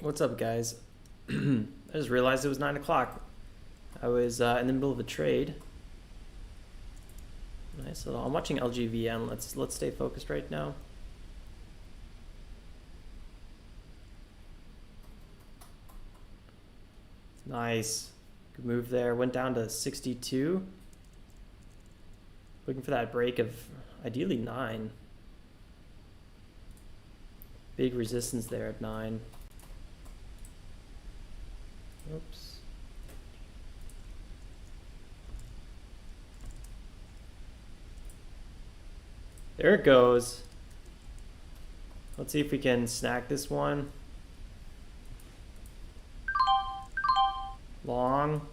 What's up, guys? I just realized it was 9 o'clock. I was in the middle of a trade. Nice. So I'm watching LGVN. Let's stay focused right now. Nice. Good move there. Went down to 62. Looking for that break of ideally 9. Big resistance there at 9. Oops. There it goes. Let's see if we can snack this one. Long.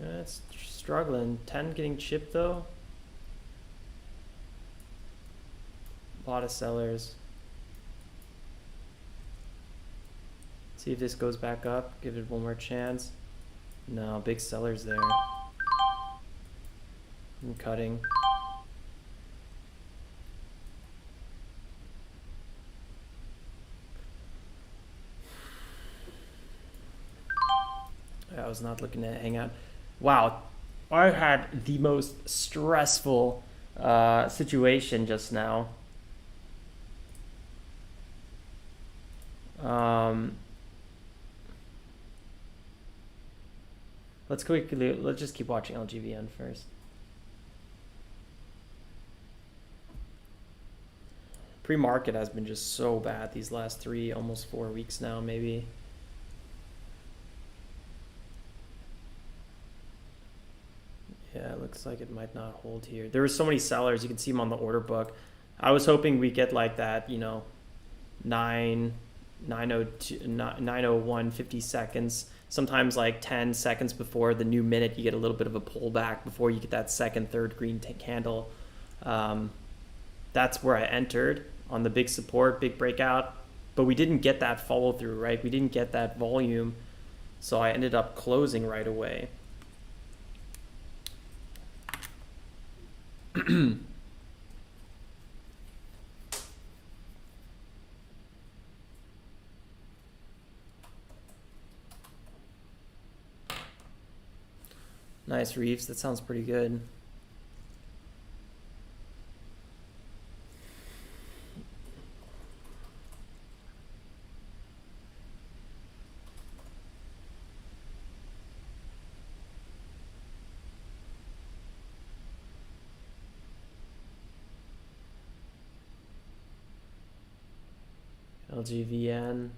Yeah, it's struggling. 10 getting chipped though. A lot of sellers. See if this goes back up. Give it one more chance. No, big sellers there. I'm cutting. I was not looking to hang out. Wow, I had the most stressful situation just now. Let's just keep watching LGVN first. Pre-market has been just so bad these last 3, almost 4 weeks now, maybe. Yeah, it looks like it might not hold here. There were so many sellers. You can see them on the order book. I was hoping we get like that, you know, 9:01, 50 seconds. Sometimes like 10 seconds before the new minute, you get a little bit of a pullback before you get that second, third green candle. That's where I entered on the big support, big breakout. But we didn't get that follow through, right? We didn't get that volume. So I ended up closing right away. Nice, Reeves. That sounds pretty good. LGVN.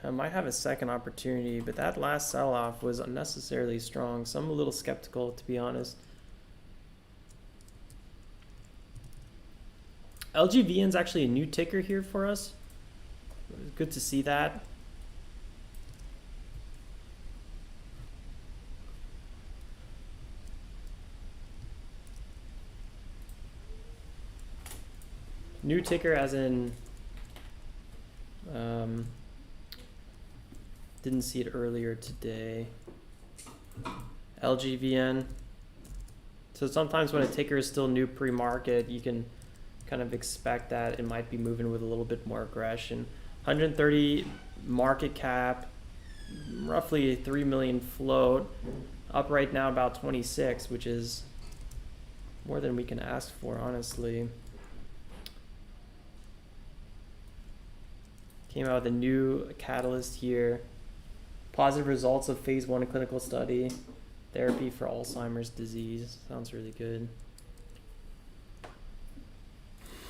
I might have a second opportunity, but that last sell-off was unnecessarily strong, so I'm a little skeptical, to be honest. LGVN is actually a new ticker here for us. Good to see that. New ticker as in didn't see it earlier today. LGVN. So sometimes when a ticker is still new pre-market, you can kind of expect that it might be moving with a little bit more aggression. 130 market cap, roughly 3 million float, up right now about 26, which is more than we can ask for, honestly. Came out with a new catalyst here. Positive results of phase 1 clinical study. Therapy for Alzheimer's disease. Sounds really good.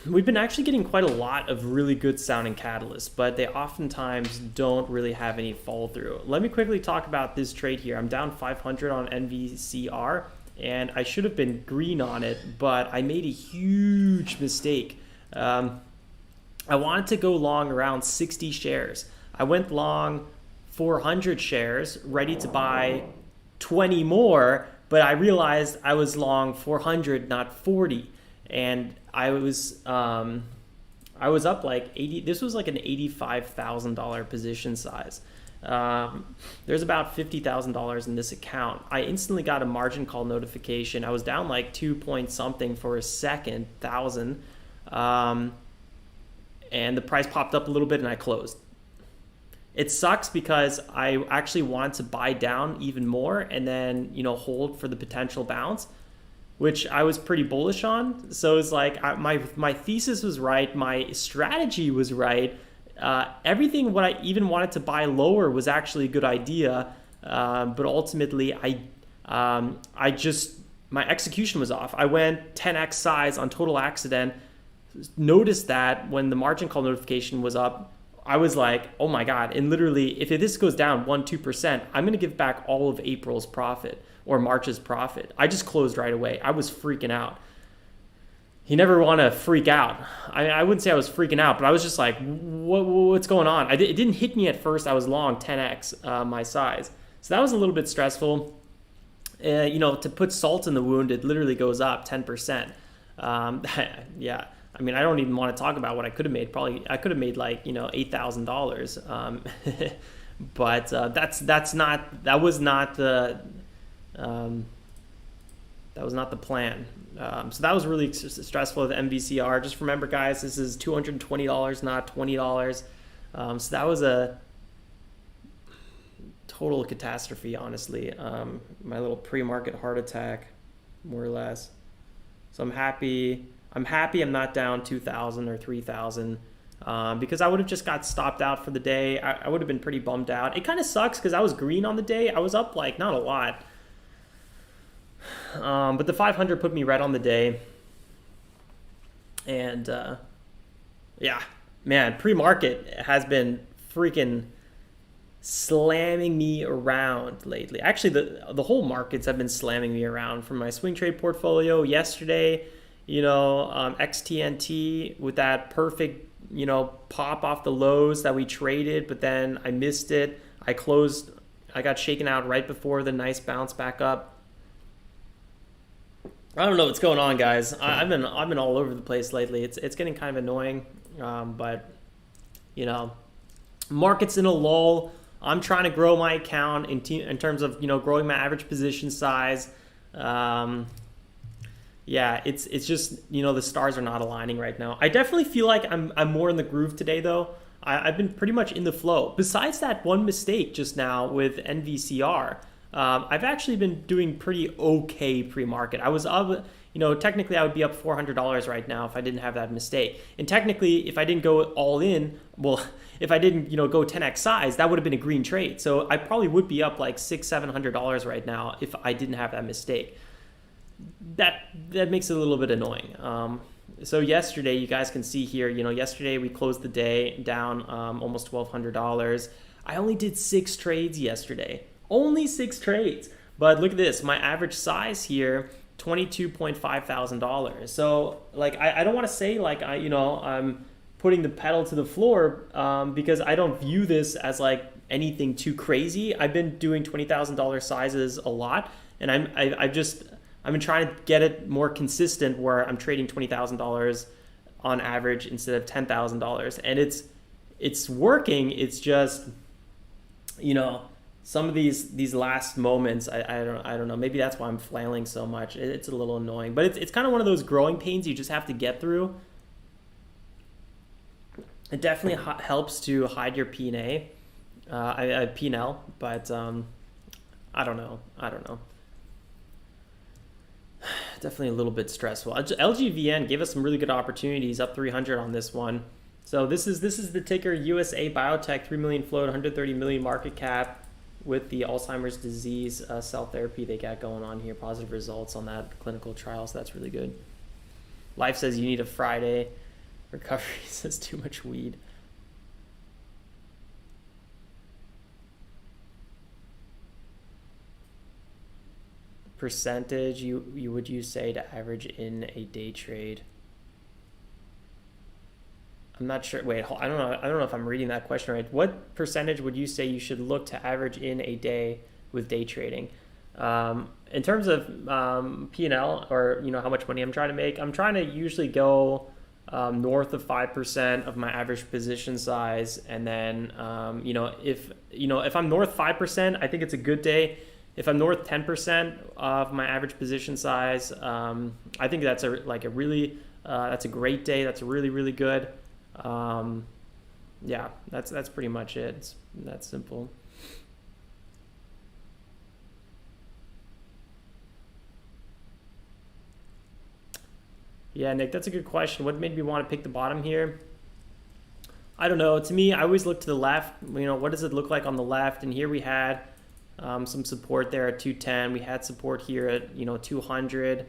We've been actually getting quite a lot of really good sounding catalysts, but they oftentimes don't really have any follow through. Let me quickly talk about this trade here. I'm down 500 on NVCR, and I should have been green on it, but I made a huge mistake. I wanted to go long around 60 shares. I went long 400 shares, ready to buy 20 more, but I realized I was long 400, not 40. And I was up like 80. This was like an $85,000 position size. There's about $50,000 in this account. I instantly got a margin call notification. I was down like 2 point something for a second thousand. and the price popped up a little bit and I closed. It sucks because I actually want to buy down even more and then, hold for the potential bounce, which I was pretty bullish on. So it's like my thesis was right, my strategy was right. Everything what I even wanted to buy lower was actually a good idea, but ultimately my execution was off. I went 10x size on total accident. Noticed that when the margin call notification was up, I was like, oh my God. And literally, if this goes down 1-2%, I'm going to give back all of April's profit or March's profit. I just closed right away. I was freaking out. You never want to freak out. I wouldn't say I was freaking out, but I was just like, what's going on? It didn't hit me at first. I was long 10x my size. So that was a little bit stressful. To put salt in the wound, it literally goes up 10%. Yeah. I mean, I don't even want to talk about what I could have made. Probably I could have made like, $8,000. But that was not the plan. So that was really stressful with MVCR. Just remember, guys, this is $220, not $20. So that was a total catastrophe, honestly. My little pre-market heart attack, more or less. So I'm happy I'm not down 2,000 or 3,000 because I would have just got stopped out for the day. I would have been pretty bummed out. It kind of sucks because I was green on the day. I was up like not a lot. But the 500 put me right on the day. And yeah, man, pre-market has been freaking slamming me around lately. Actually, the whole markets have been slamming me around from my swing trade portfolio yesterday. XTNT with that perfect, pop off the lows that we traded, but then I missed it. I got shaken out right before the nice bounce back up. I don't know what's going on, guys. I've been all over the place lately. It's getting kind of annoying, but market's in a lull. I'm trying to grow my account in terms of growing my average position size. Yeah, it's just the stars are not aligning right now. I definitely feel like I'm more in the groove today though. I've been pretty much in the flow. Besides that one mistake just now with NVCR, I've actually been doing pretty okay pre-market. I was up, technically I would be up $400 right now if I didn't have that mistake. And technically, if I didn't go all in, if I didn't, go 10x size, that would have been a green trade. So I probably would be up like $600-700 right now if I didn't have that mistake. That makes it a little bit annoying. So yesterday, you guys can see here, yesterday we closed the day down almost $1,200. I only did 6 trades yesterday. Only 6 trades. But look at this. My average size here, $22.5 thousand. So like I don't want to say like I'm putting the pedal to the floor because I don't view this as like anything too crazy. I've been doing $20,000 sizes a lot, and I've been trying to get it more consistent where I'm trading $20,000 on average instead of $10,000, and it's working. It's just some of these last moments, I don't know. Maybe that's why I'm flailing so much. It's a little annoying, but it's kind of one of those growing pains you just have to get through. It definitely helps to hide your P&A, P&L, but I don't know. Definitely a little bit stressful. LGVN gave us some really good opportunities, up 300 on this one. So this is the ticker USA Biotech, 3 million float, 130 million market cap, with the Alzheimer's disease cell therapy they got going on here. Positive results on that clinical trial, so that's really good. Life says you need a Friday. Recovery says too much weed. Percentage you would you say to average in a day trade? I'm not sure. Wait, I don't know if I'm reading that question right. What percentage would you say you should look to average in a day with day trading? In terms of P&L, or how much money I'm trying to make, I'm trying to usually go north of 5% of my average position size, and then if I'm north 5%, I think it's a good day. If I'm north 10% of my average position size, I think that's a great day. That's really, really good. Yeah, that's pretty much it. It's that simple. Yeah, Nick, that's a good question. What made me want to pick the bottom here? I don't know. To me, I always look to the left. What does it look like on the left? And here we had some support there at 210. We had support here at 200.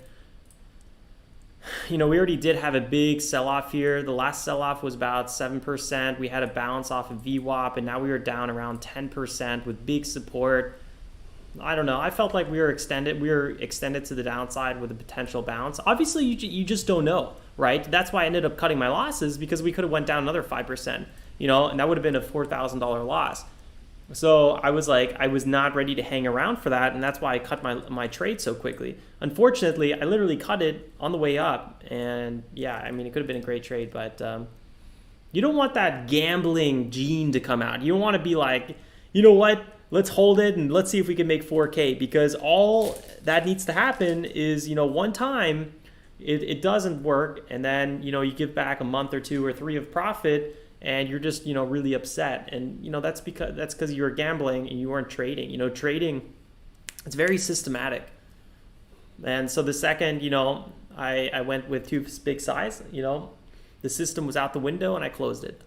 We already did have a big sell-off here. The last sell-off was about 7%. We had a bounce off of VWAP, and now we were down around 10% with big support. I don't know. I felt like we were extended to the downside with a potential bounce. Obviously, you just don't know, right? That's why I ended up cutting my losses, because we could have went down another 5%, and that would have been a $4,000 loss. So I was not ready to hang around for that, and that's why I cut my trade so quickly. Unfortunately, I literally cut it on the way up, and yeah, it could have been a great trade, but you don't want that gambling gene to come out. You don't want to be like, you know what? Let's hold it and let's see if we can make 4K, because all that needs to happen is, one time it doesn't work, and then, you give back a month or 2 or 3 of profit, and you're just, really upset. And, that's because you were gambling and you weren't trading. Trading, it's very systematic. And so the second, I went with too big size, the system was out the window and I closed it.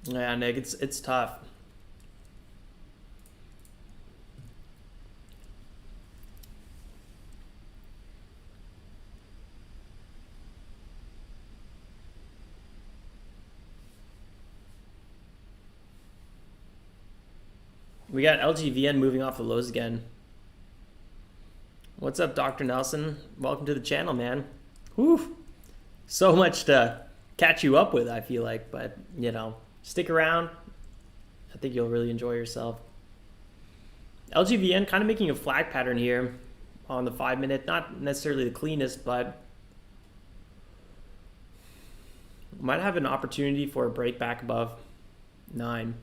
Yeah, Nick, it's tough. We got LGVN moving off the lows again. What's up, Dr. Nelson? Welcome to the channel, man. Whew. So much to catch you up with, I feel like, but stick around. I think you'll really enjoy yourself. LGVN kind of making a flag pattern here on the 5-minute. Not necessarily the cleanest, but might have an opportunity for a break back above 9.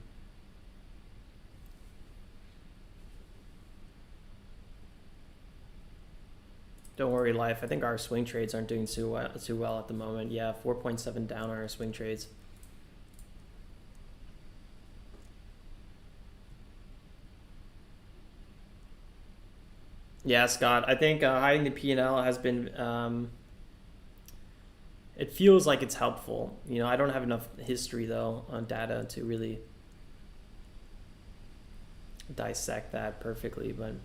Don't worry, Life. I think our swing trades aren't doing too well at the moment. Yeah, 4.7 down on our swing trades. Yeah, Scott. I think hiding the P&L has been. It feels like it's helpful. I don't have enough history though on data to really dissect that perfectly, but.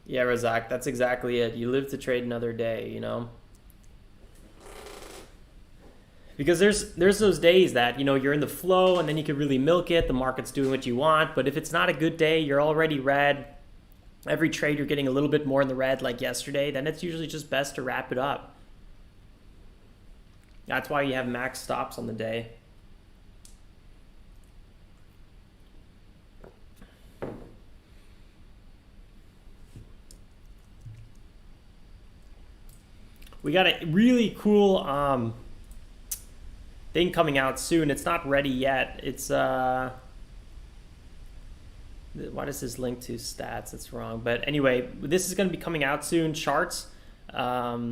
Yeah, Razak, that's exactly it. You live to trade another day, Because there's those days that, you're in the flow and then you can really milk it. The market's doing what you want. But if it's not a good day, you're already red. Every trade you're getting a little bit more in the red like yesterday, then it's usually just best to wrap it up. That's why you have max stops on the day. We got a really cool thing coming out soon. It's not ready yet. It's why does this link to stats? It's wrong. But anyway, this is going to be coming out soon. Charts. Oh,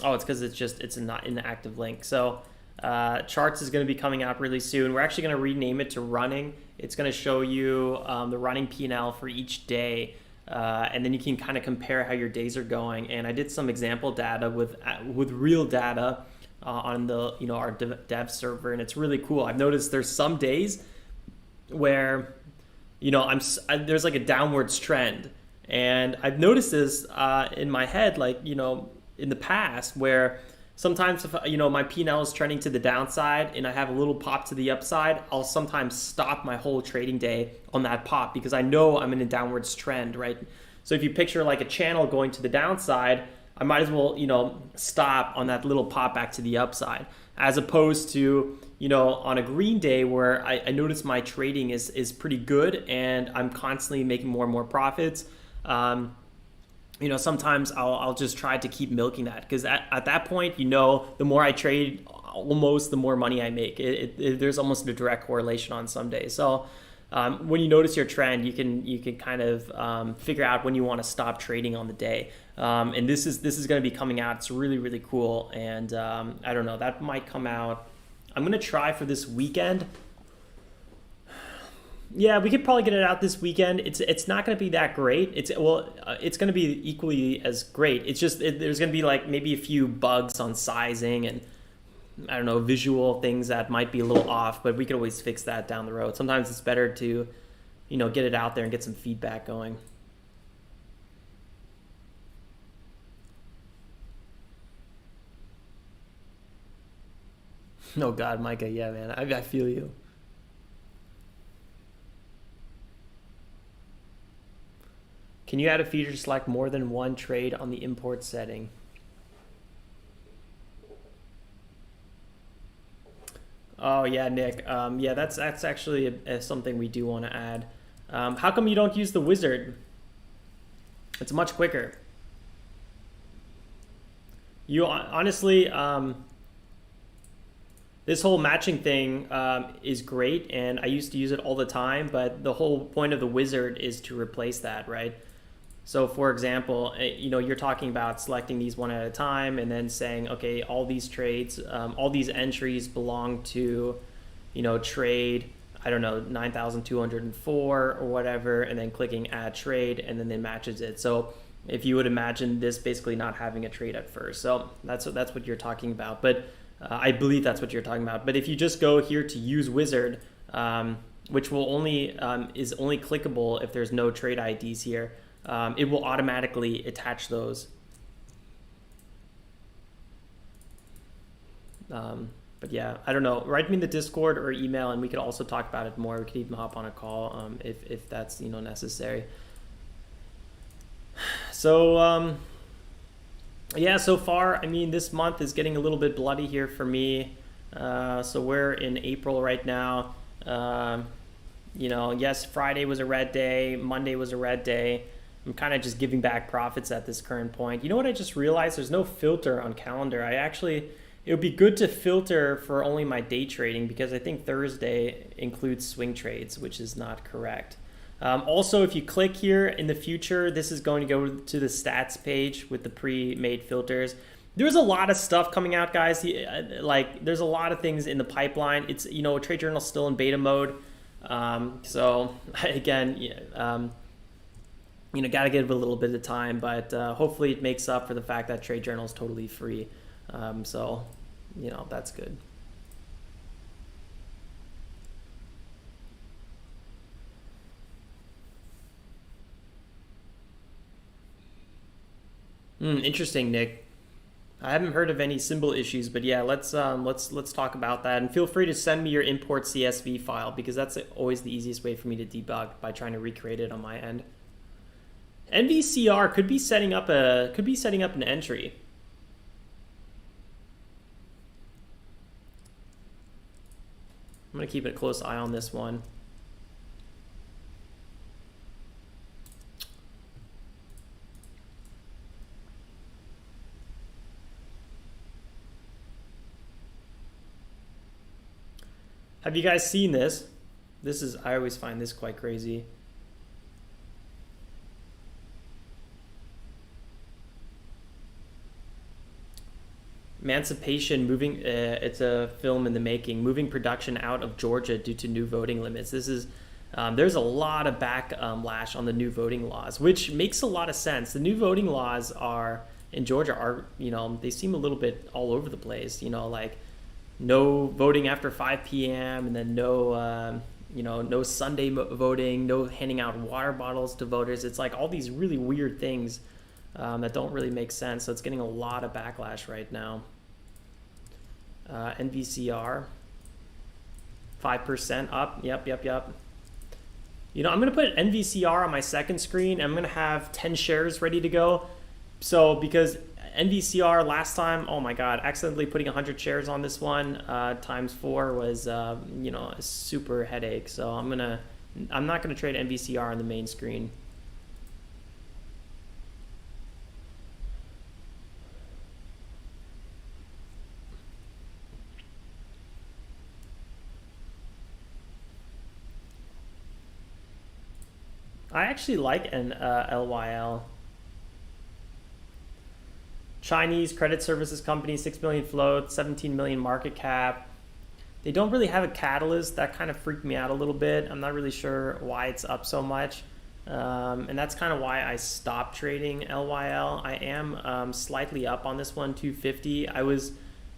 it's because it's not an active link. So charts is going to be coming out really soon. We're actually going to rename it to running. It's going to show you the running P&L for each day. And then you can kind of compare how your days are going. And I did some example data with real data on the our dev server, and it's really cool. I've noticed there's some days where there's like a downwards trend, and I've noticed this in my head, like in the past, where Sometimes if my P&L is trending to the downside and I have a little pop to the upside, I'll sometimes stop my whole trading day on that pop because I know I'm in a downwards trend, right? So if you picture like a channel going to the downside, I might as well, stop on that little pop back to the upside, as opposed to, on a green day where I notice my trading is pretty good and I'm constantly making more and more profits. Sometimes I'll just try to keep milking that because at that point, the more I trade, almost the more money I make. There's almost a direct correlation on some days. So when you notice your trend, you can kind of figure out when you want to stop trading on the day. And this is going to be coming out. It's really, really cool. And I don't know, that might come out. I'm going to try for this weekend. Yeah, we could probably get it out this weekend. It's not going to be that great. It's going to be equally as great. It's just there's going to be like maybe a few bugs on sizing and I don't know, visual things that might be a little off, but we could always fix that down the road. Sometimes it's better to, get it out there and get some feedback going. Oh God, Micah, yeah, man, I feel you. Can you add a feature to select more than one trade on the import setting? Oh yeah, Nick. Yeah, that's actually something we do want to add. How come you don't use the wizard? It's much quicker. You honestly, this whole matching thing is great, and I used to use it all the time. But the whole point of the wizard is to replace that, right? So for example, you're talking about selecting these one at a time and then saying, okay, all these trades, all these entries belong to, trade, I don't know, 9,204 or whatever, and then clicking add trade, and then it matches it. So if you would imagine this basically not having a trade at first. So that's what you're talking about. But I believe that's what you're talking about. But if you just go here to use wizard, which will is only clickable if there's no trade IDs here, it will automatically attach those. But yeah, I don't know. Write me in the Discord or email, and we could also talk about it more. We could even hop on a call if that's necessary. So yeah, so far, I mean, this month is getting a little bit bloody here for me. So we're in April right now. Yes, Friday was a red day. Monday was a red day. I'm kind of just giving back profits at this current point. You know what I just realized? There's no filter on calendar. It would be good to filter for only my day trading because I think Thursday includes swing trades, which is not correct. Also, if you click here in the future, this is going to go to the stats page with the pre-made filters. There's a lot of stuff coming out, guys. There's a lot of things in the pipeline. It's, Trade Journal's still in beta mode. So again, got to give it a little bit of time, but hopefully it makes up for the fact that Trade Journal is totally free. So, that's good. Interesting, Nick. I haven't heard of any symbol issues, but yeah, let's talk about that. And feel free to send me your import CSV file because that's always the easiest way for me to debug by trying to recreate it on my end. NVCR could be setting up an entry. I'm gonna keep a close eye on this one. Have you guys seen this? I always find this quite crazy. Emancipation moving, it's a film in the making, moving production out of Georgia due to new voting limits. There's a lot of backlash on the new voting laws, which makes a lot of sense. The new voting laws in Georgia are, they seem a little bit all over the place, like no voting after 5 p.m. and then no Sunday voting, no handing out water bottles to voters. It's like all these really weird things that don't really make sense. So it's getting a lot of backlash right now. NVCR, 5% up. Yep. You know, I'm going to put NVCR on my second screen. I'm going to have 10 shares ready to go. So because NVCR last time, oh my God, accidentally putting 100 shares on this one times 4 was, you know, a super headache. So I'm not going to trade NVCR on the main screen. I actually like an LYL. Chinese credit services company, 6 million float, 17 million market cap. They don't really have a catalyst. That kind of freaked me out a little bit. I'm not really sure why it's up so much. And that's kind of why I stopped trading LYL. I am slightly up on this one, 250. I was,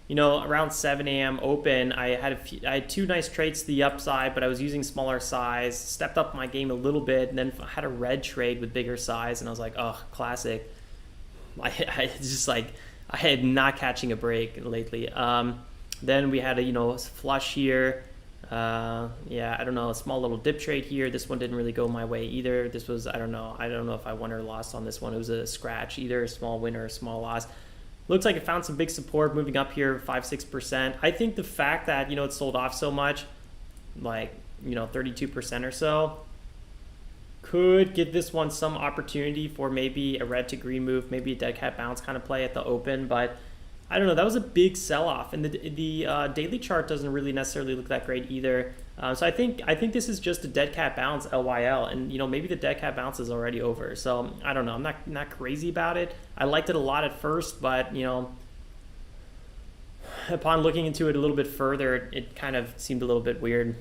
you know, around 7 a.m. open. I had 2 nice trades to the upside, but I was using smaller size, stepped up my game a little bit, and then had a red trade with bigger size, and I was like, oh, classic. I just like, I am not catching a break lately. Then we had a, you know, flush here. Yeah, I don't know, a small little dip trade here. This one didn't really go my way either. This was, I don't know if I won or lost on this one. It was a scratch, either a small win or a small loss. Looks like it found some big support moving up here, 5-6%. I think the fact that, you know, it sold off so much, like, you know, 32% or so, could give this one some opportunity for maybe a red to green move, maybe a dead cat bounce kind of play at the open. But I don't know, that was a big sell-off, and the daily chart doesn't really necessarily look that great either. So I think this is just a dead cat bounce LYL, and you know, maybe the dead cat bounce is already over. So I don't know, I'm not crazy about it. I liked it a lot at first, but you know, upon looking into it a little bit further, it kind of seemed a little bit weird.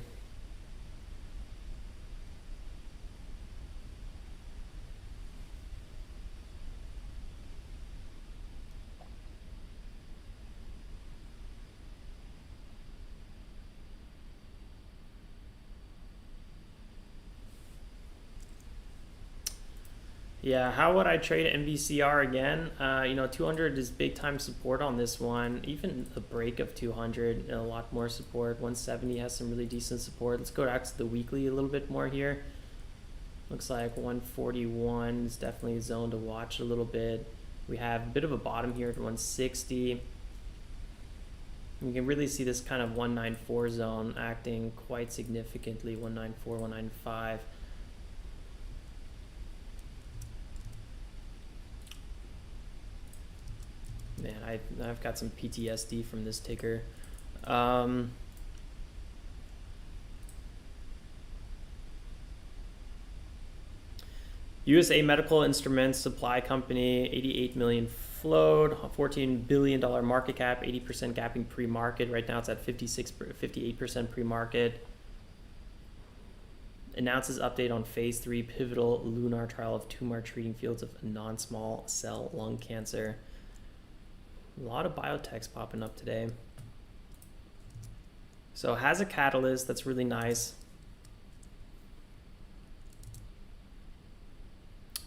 Yeah, how would I trade NVCR again? You know, 200 is big time support on this one. Even a break of 200, a lot more support. 170 has some really decent support. Let's go back to the weekly a little bit more here. Looks like 141 is definitely a zone to watch a little bit. We have a bit of a bottom here at 160. You can really see this kind of 194 zone acting quite significantly, 194, 195. Man, I've got some PTSD from this ticker. USA Medical Instruments Supply Company, 88 million float, $14 billion market cap, 80% gapping pre-market. Right now it's at 58% pre-market. Announces update on phase 3 pivotal lunar trial of tumor treating fields of non-small cell lung cancer. A lot of biotechs popping up today. So it has a catalyst that's really nice.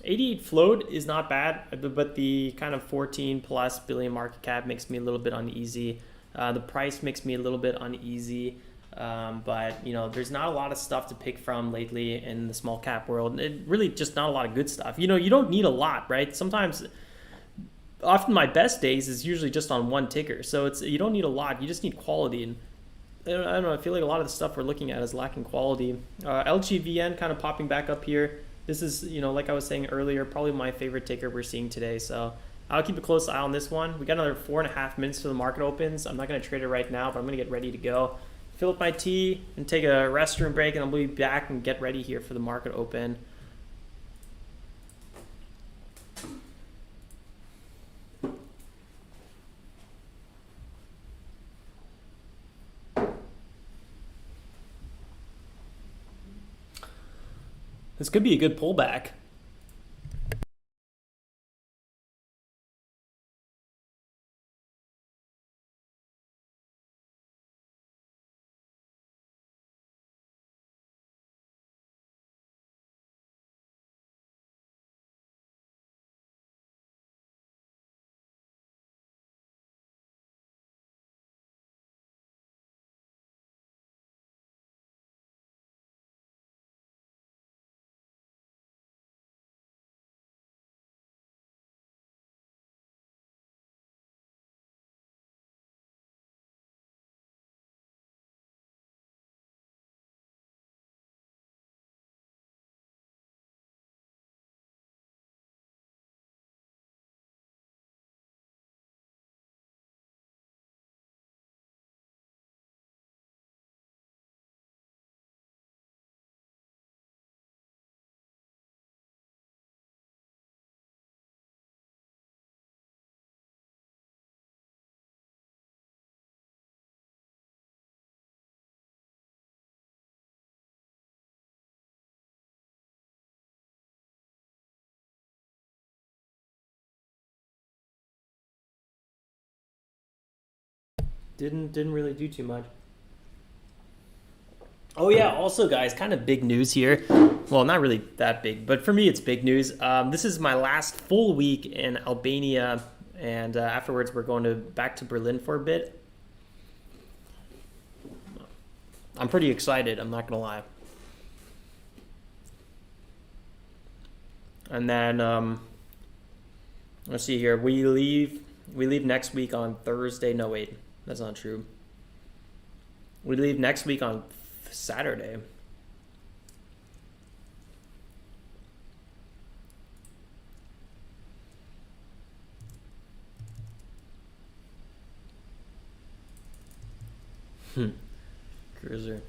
88 float is not bad, but the kind of 14 plus billion market cap makes me a little bit uneasy. The price makes me a little bit uneasy. But you know, there's not a lot of stuff to pick from lately in the small cap world. It really just not a lot of good stuff. You know, you don't need a lot, right? Often my best days is usually just on one ticker, so you don't need a lot, you just need quality. And I don't know, I feel like a lot of the stuff we're looking at is lacking quality. LGVN kind of popping back up here. This is, you know, like I was saying earlier, probably my favorite ticker we're seeing today, so I'll keep a close eye on this one. We got another 4.5 minutes till the market opens. I'm not going to trade it right now, but I'm going to get ready to go, fill up my tea and take a restroom break, and I'll be back and get ready here for the market open. This could be a good pullback. Didn't really do too much. Oh yeah, also guys, kind of big news here. Well, not really that big, but for me it's big news. This is my last full week in Albania, and afterwards we're going back to Berlin for a bit. I'm pretty excited, I'm not gonna lie. And then let's see here. We leave next week on Thursday. No, wait, that's not true. We leave next week on Saturday. Cruiser.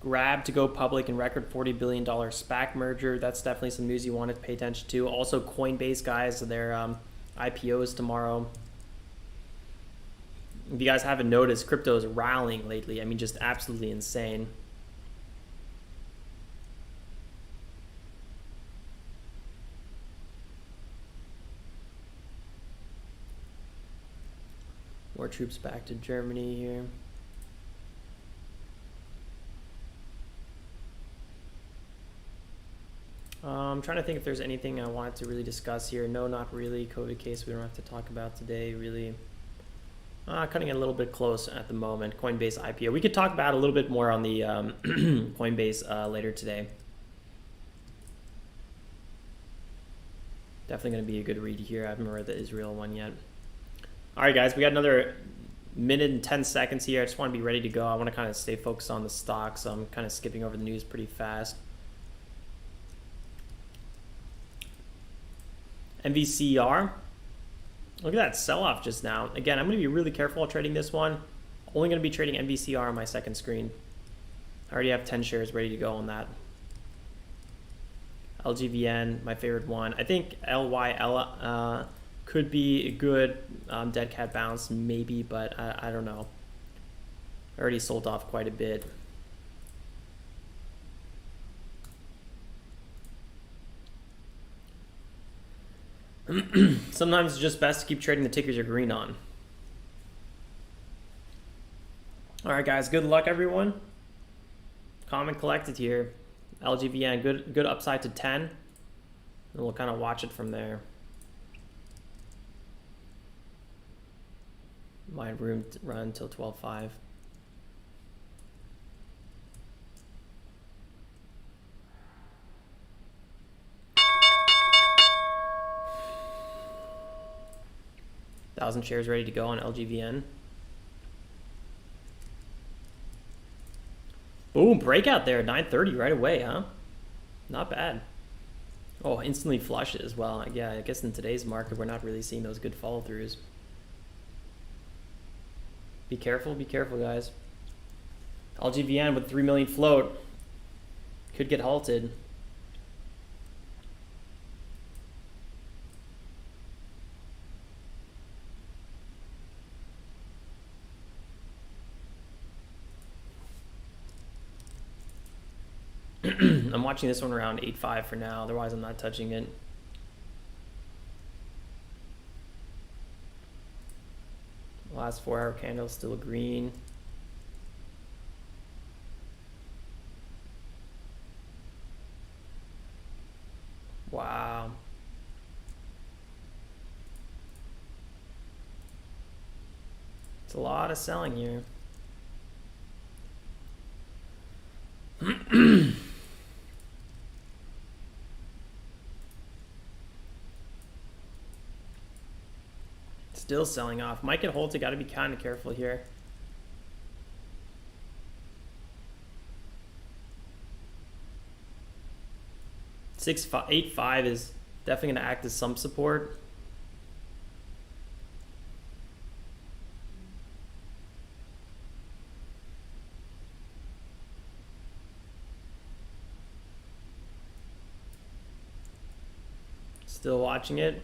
Grab to go public and record $40 billion SPAC merger. That's definitely some news you want to pay attention to. Also, Coinbase, guys, their IPOs tomorrow. If you guys haven't noticed, crypto is rallying lately. I mean, just absolutely insane. More troops back to Germany here. I'm trying to think if there's anything I wanted to really discuss here. No, not really. COVID case we don't have to talk about today, really. Cutting it a little bit close at the moment. Coinbase IPO. We could talk about it a little bit more on the Coinbase later today. Definitely going to be a good read here. I haven't read the Israel one yet. All right, guys, we got another minute and 10 seconds here. I just want to be ready to go. I want to kind of stay focused on the stock, so I'm kind of skipping over the news pretty fast. NVCR. Look at that sell-off just now. Again, I'm going to be really careful while trading this one. Only going to be trading NVCR on my second screen. I already have 10 shares ready to go on that. LGVN, my favorite one. I think LYL could be a good dead cat bounce, maybe, but I don't know. I already sold off quite a bit. Sometimes it's just best to keep trading the tickers you're green on. All right, guys, good luck, everyone. Common collected here. LGVN, good upside to 10. And we'll kind of watch it from there. Might room to run until 12.5. Thousand shares ready to go on LGVN. Boom, breakout there, 930 right away, huh? Not bad. Oh, instantly flush it as well. Yeah, I guess in today's market, we're not really seeing those good follow-throughs. Be careful, guys. LGVN with 3 million float could get halted. I'm watching this one around 8.5 for now, otherwise I'm not touching it. Last 4-hour candle still green. Wow. It's a lot of selling here. Still selling off. Might get halted. Got to be kind of careful here. $8.5 is definitely going to act as some support. Still watching it.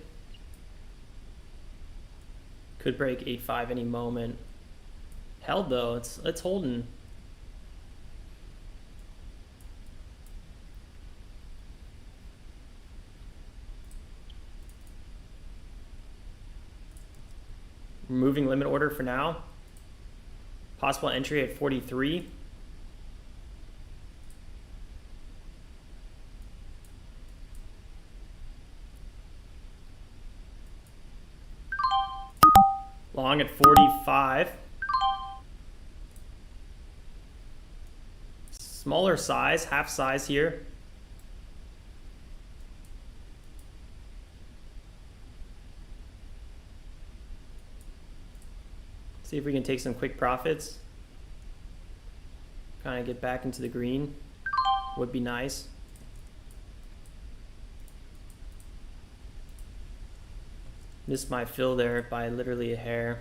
Could break 8.5 any moment. Held though, it's holding. Removing limit order for now. Possible entry at 43. Long at 45. Smaller size, half size here. See if we can take some quick profits. Kind of get back into the green. Would be nice. Missed my fill there by literally a hair.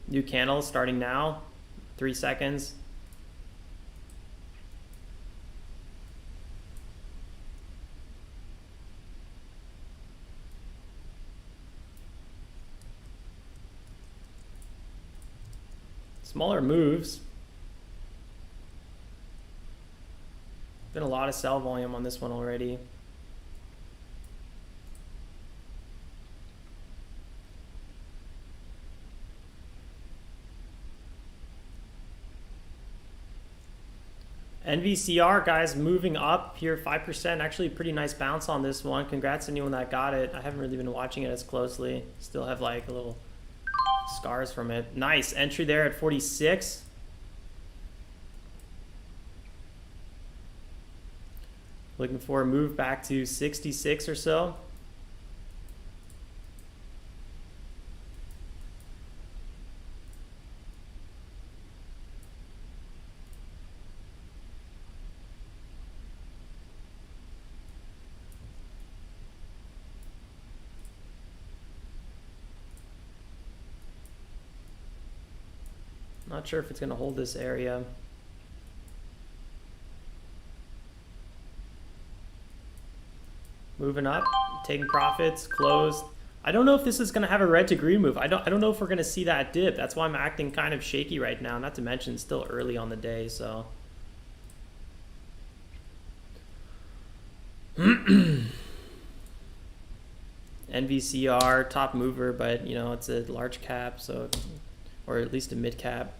New candle starting now. 3 seconds. Smaller moves. Been a lot of sell volume on this one already. NVCR, guys, moving up here 5%. Actually, pretty nice bounce on this one. Congrats to anyone that got it. I haven't really been watching it as closely. Still have like a little scars from it. Nice entry there at 46. Looking for a move back to 66 or so. Not sure if it's going to hold this area. Moving up, taking profits, closed. I don't know if this is going to have a red to green move. I don't know if we're going to see that dip. That's why I'm acting kind of shaky right now. Not to mention it's still early on the day, so. NVCR, top mover, but you know, it's a large cap, so, or at least a mid cap.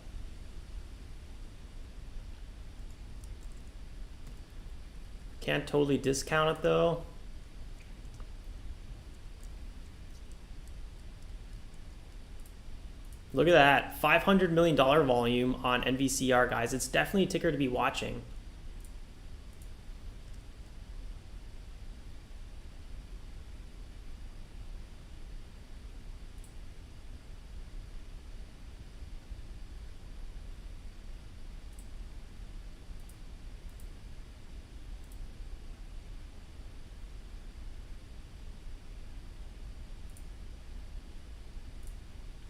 Can't totally discount it though. Look at that, $500 million volume on NVCR, guys. It's definitely a ticker to be watching.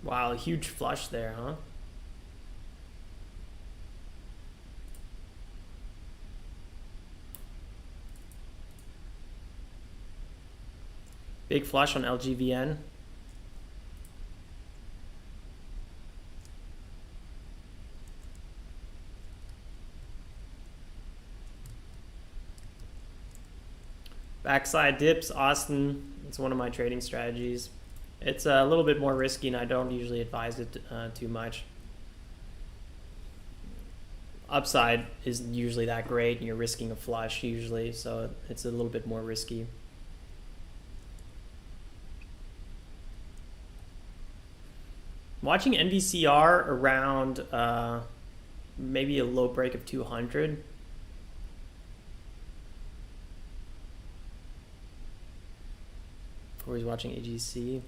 Wow, a huge flush there, huh? Big flush on LGVN. Backside dips, Austin. It's one of my trading strategies. It's a little bit more risky, and I don't usually advise it too much. Upside isn't usually that great, and you're risking a flush usually, so it's a little bit more risky. Watching NVCR around maybe a low break of 200. Before he's watching AGC.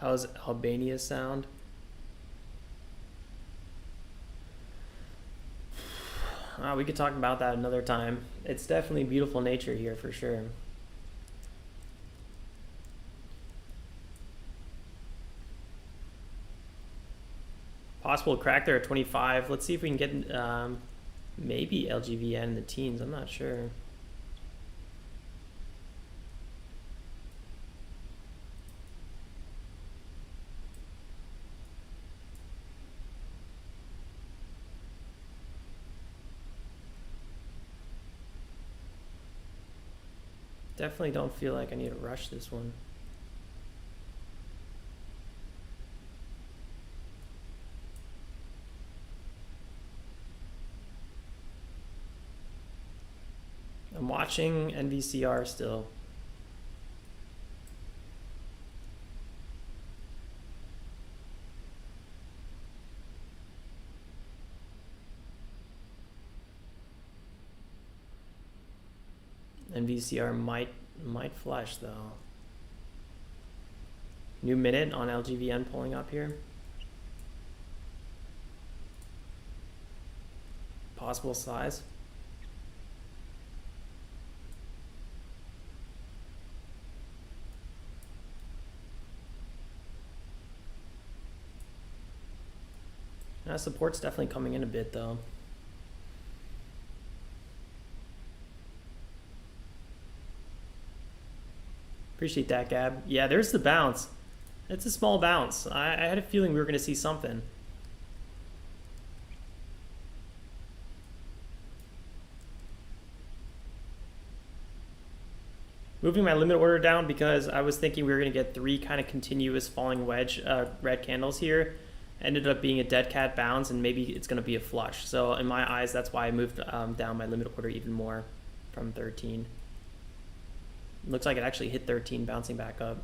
How's Albania sound? We could talk about that another time. It's definitely beautiful nature here for sure. Possible crack there at 25. Let's see if we can get Maybe LGVN in the teens, I'm not sure. Definitely don't feel like I need to rush this one. I'm watching NVCR still. NVCR might flush though. New minute on LGVN pulling up here. Possible size. Support's definitely coming in a bit though. Appreciate that, Gab. Yeah, there's the bounce. It's a small bounce. I had a feeling we were going to see something. Moving my limit order down because I was thinking we were going to get 3 kind of continuous falling wedge red candles here. Ended up being a dead cat bounce, and maybe it's going to be a flush. So in my eyes, that's why I moved down my limit order even more from 13. Looks like it actually hit 13, bouncing back up.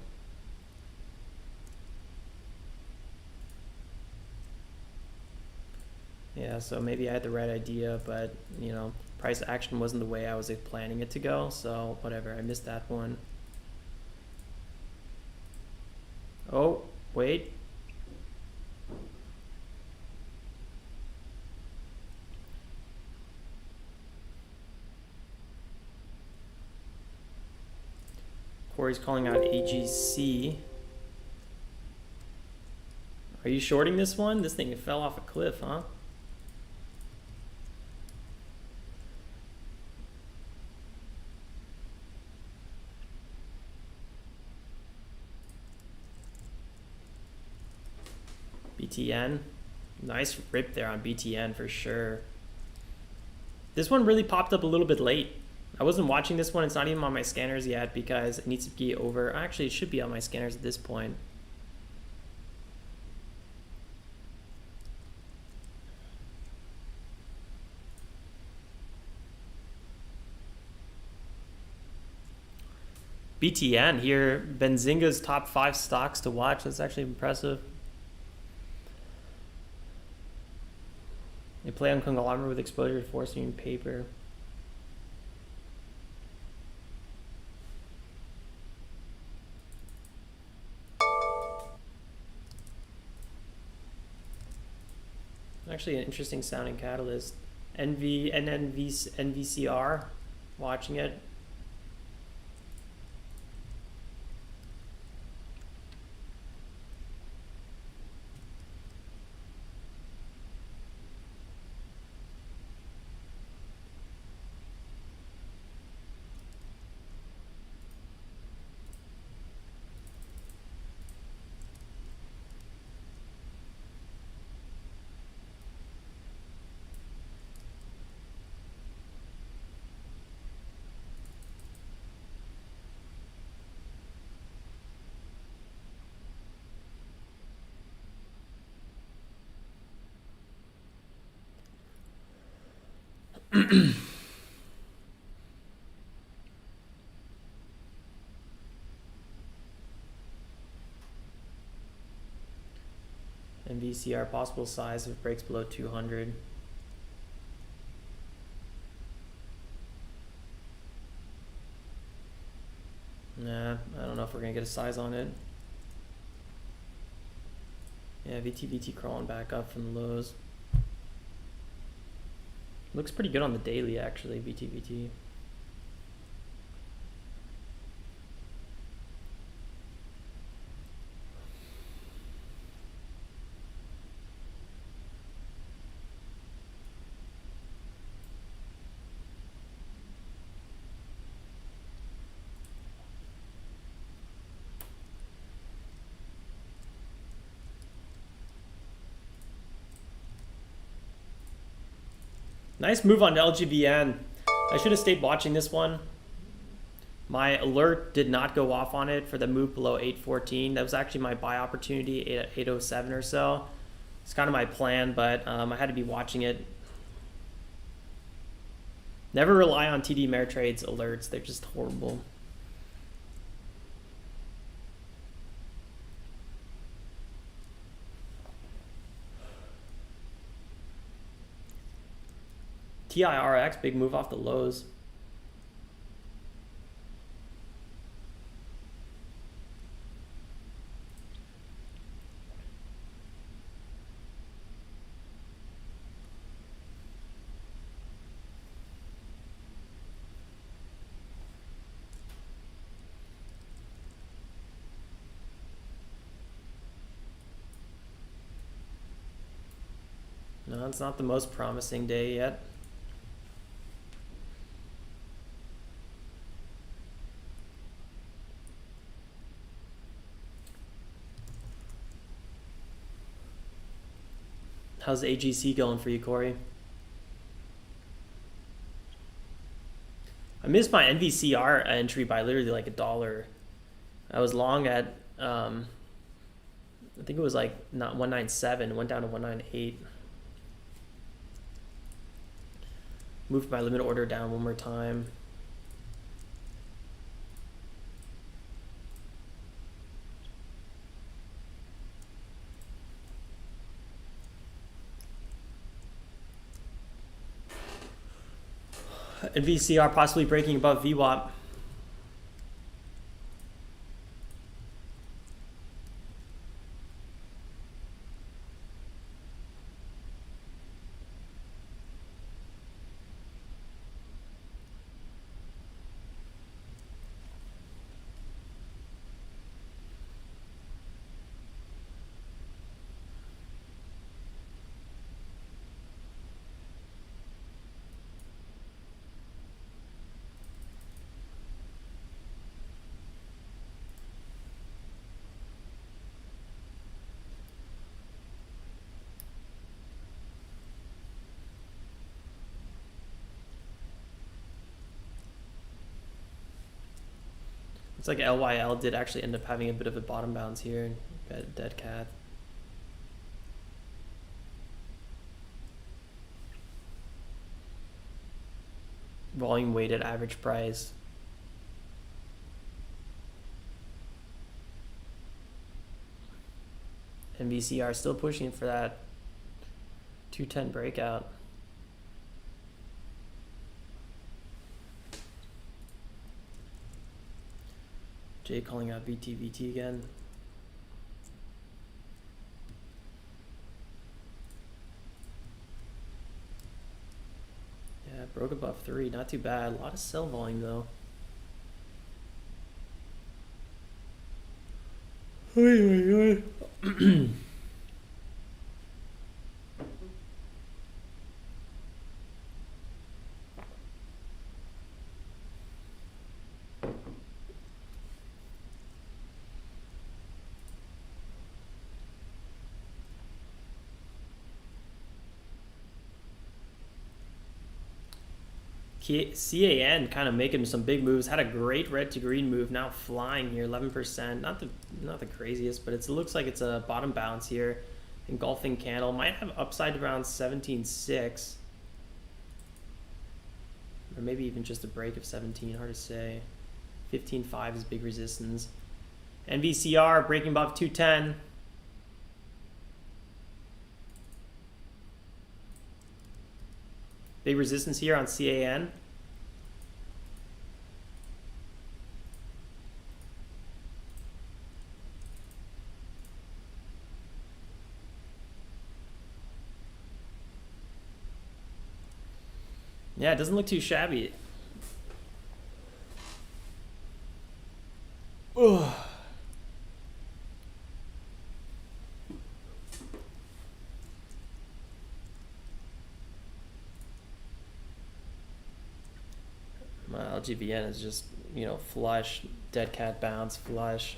Yeah, so maybe I had the right idea, but you know, price action wasn't the way I was planning it to go, so whatever, I missed that one. Oh, wait. Corey's calling out AGC. Are you shorting this one? This thing fell off a cliff, huh? BTN. Nice rip there on BTN for sure. This one really popped up a little bit late. I wasn't watching this one. It's not even on my scanners yet because it needs to be over. Actually, it should be on my scanners at this point. BTN here, Benzinga's top 5 stocks to watch. That's actually impressive. They play on conglomerate with exposure to forest union paper. Actually an interesting sounding catalyst. NVCR, watching it. NVCR possible size if it breaks below 200. Nah, I don't know if we're gonna get a size on it. Yeah, VTVT crawling back up from the lows. Looks pretty good on the daily actually, VTVT. Nice move on LGVN. I should have stayed watching this one. My alert did not go off on it for the move below 814. That was actually my buy opportunity at 807 or so. It's kind of my plan, but I had to be watching it. Never rely on TD Ameritrade's alerts. They're just horrible. TIRX, big move off the lows. No, it's not the most promising day yet. How's AGC going for you, Corey? I missed my NVCR entry by literally like $1. I was long at, I think it was like not 197, went down to 198. Moved my limit order down one more time. NVCR possibly breaking above VWAP. It's like LYL did actually end up having a bit of a bottom bounce here. Dead cat. Volume weighted average price. NVCR still pushing for that 210 breakout. Jay calling out VTVT again. Yeah, broke above 3, not too bad. A lot of sell volume though. CAN kind of making some big moves. Had a great red to green move. Now flying here, 11%. Not the craziest, but it looks like it's a bottom bounce here. Engulfing candle might have upside around 17.6, or maybe even just a break of 17. Hard to say. 15.5 is big resistance. NVCR breaking above 210. Big resistance here on CAN. Yeah, it doesn't look too shabby. Ugh. My LGVN is just, you know, flush, dead cat bounce, flush.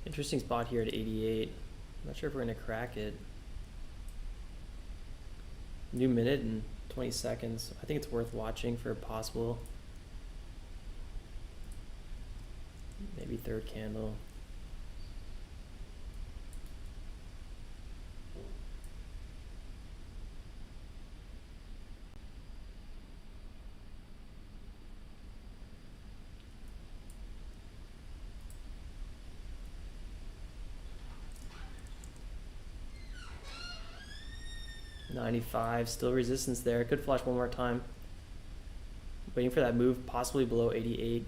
Interesting spot here at 88. Not sure if we're gonna crack it. New minute and 20 seconds. I think it's worth watching for a possible, maybe third candle. $95, still resistance there. Could flush one more time. Waiting for that move, possibly below 88.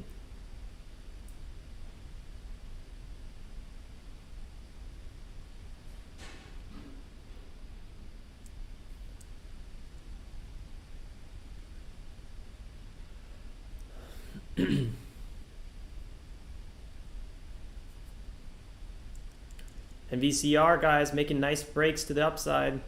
NVCR, guys, making nice breaks to the upside.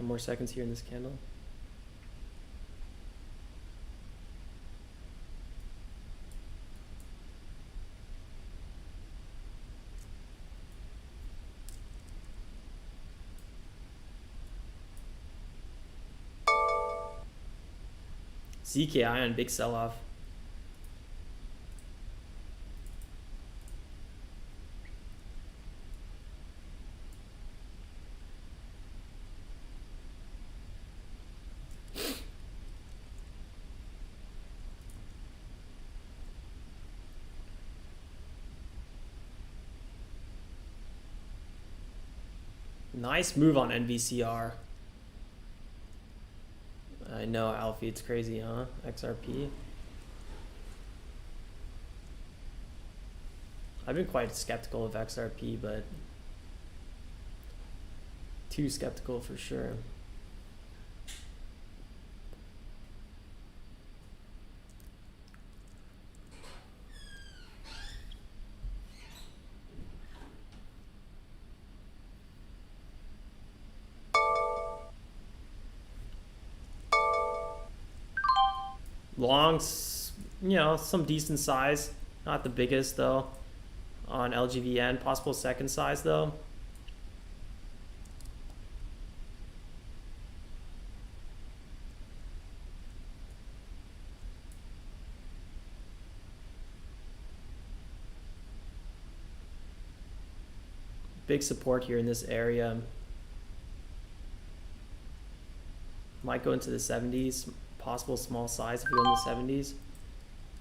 More seconds here in this candle. ZKI on big sell-off. Nice move on NVCR. I know, Alfie, it's crazy, huh? XRP. I've been quite skeptical of XRP, but too skeptical for sure. Longs, you know, some decent size, not the biggest though. On LGVN, possible second size though. Big support here in this area. Might go into the 70s. Possible small size if you go in the 70s.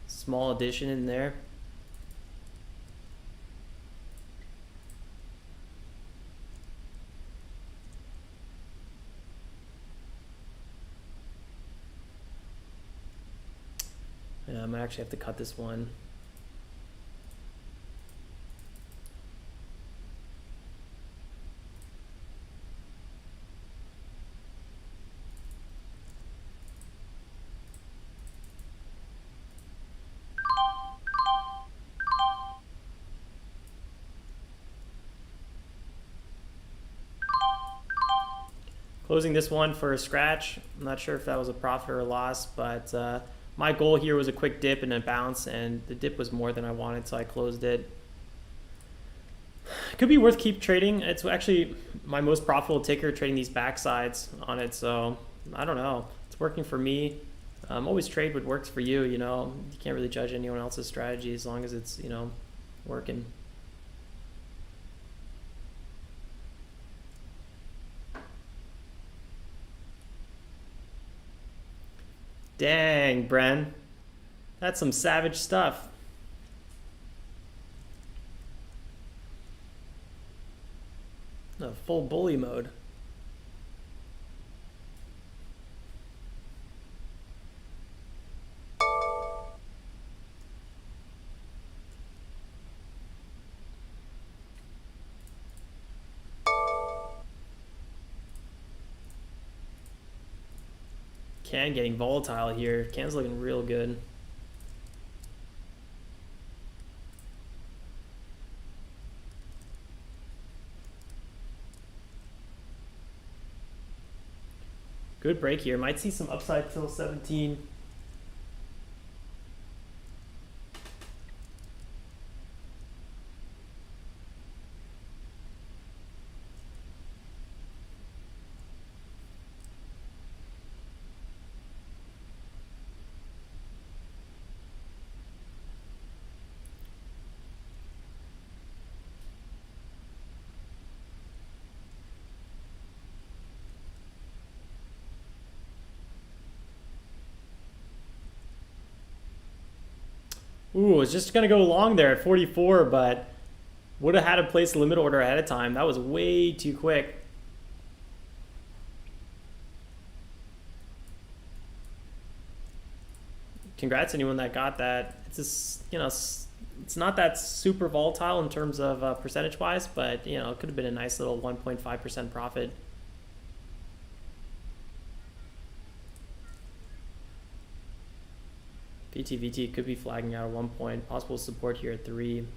Small addition in there. Yeah, I might actually have to cut this one. Closing this one for a scratch. I'm not sure if that was a profit or a loss, but my goal here was a quick dip and a bounce, and the dip was more than I wanted, so I closed it. Could be worth keep trading. It's actually my most profitable ticker, trading these backsides on it, so I don't know. It's working for me. Always trade what works for you, you know. You can't really judge anyone else's strategy as long as it's, you know, working. Dang, Bren. That's some savage stuff. Full bully mode. Can getting volatile here. Can's looking real good. Good break here. Might see some upside till 17. Ooh, I was just going to go long there at 44, but would have had to place a limit order ahead of time. That was way too quick. Congrats anyone that got that. It's just, you know, it's not that super volatile in terms of percentage-wise, but, you know, it could have been a nice little 1.5% profit. VTVT could be flagging out at 1 point. Possible support here at 3.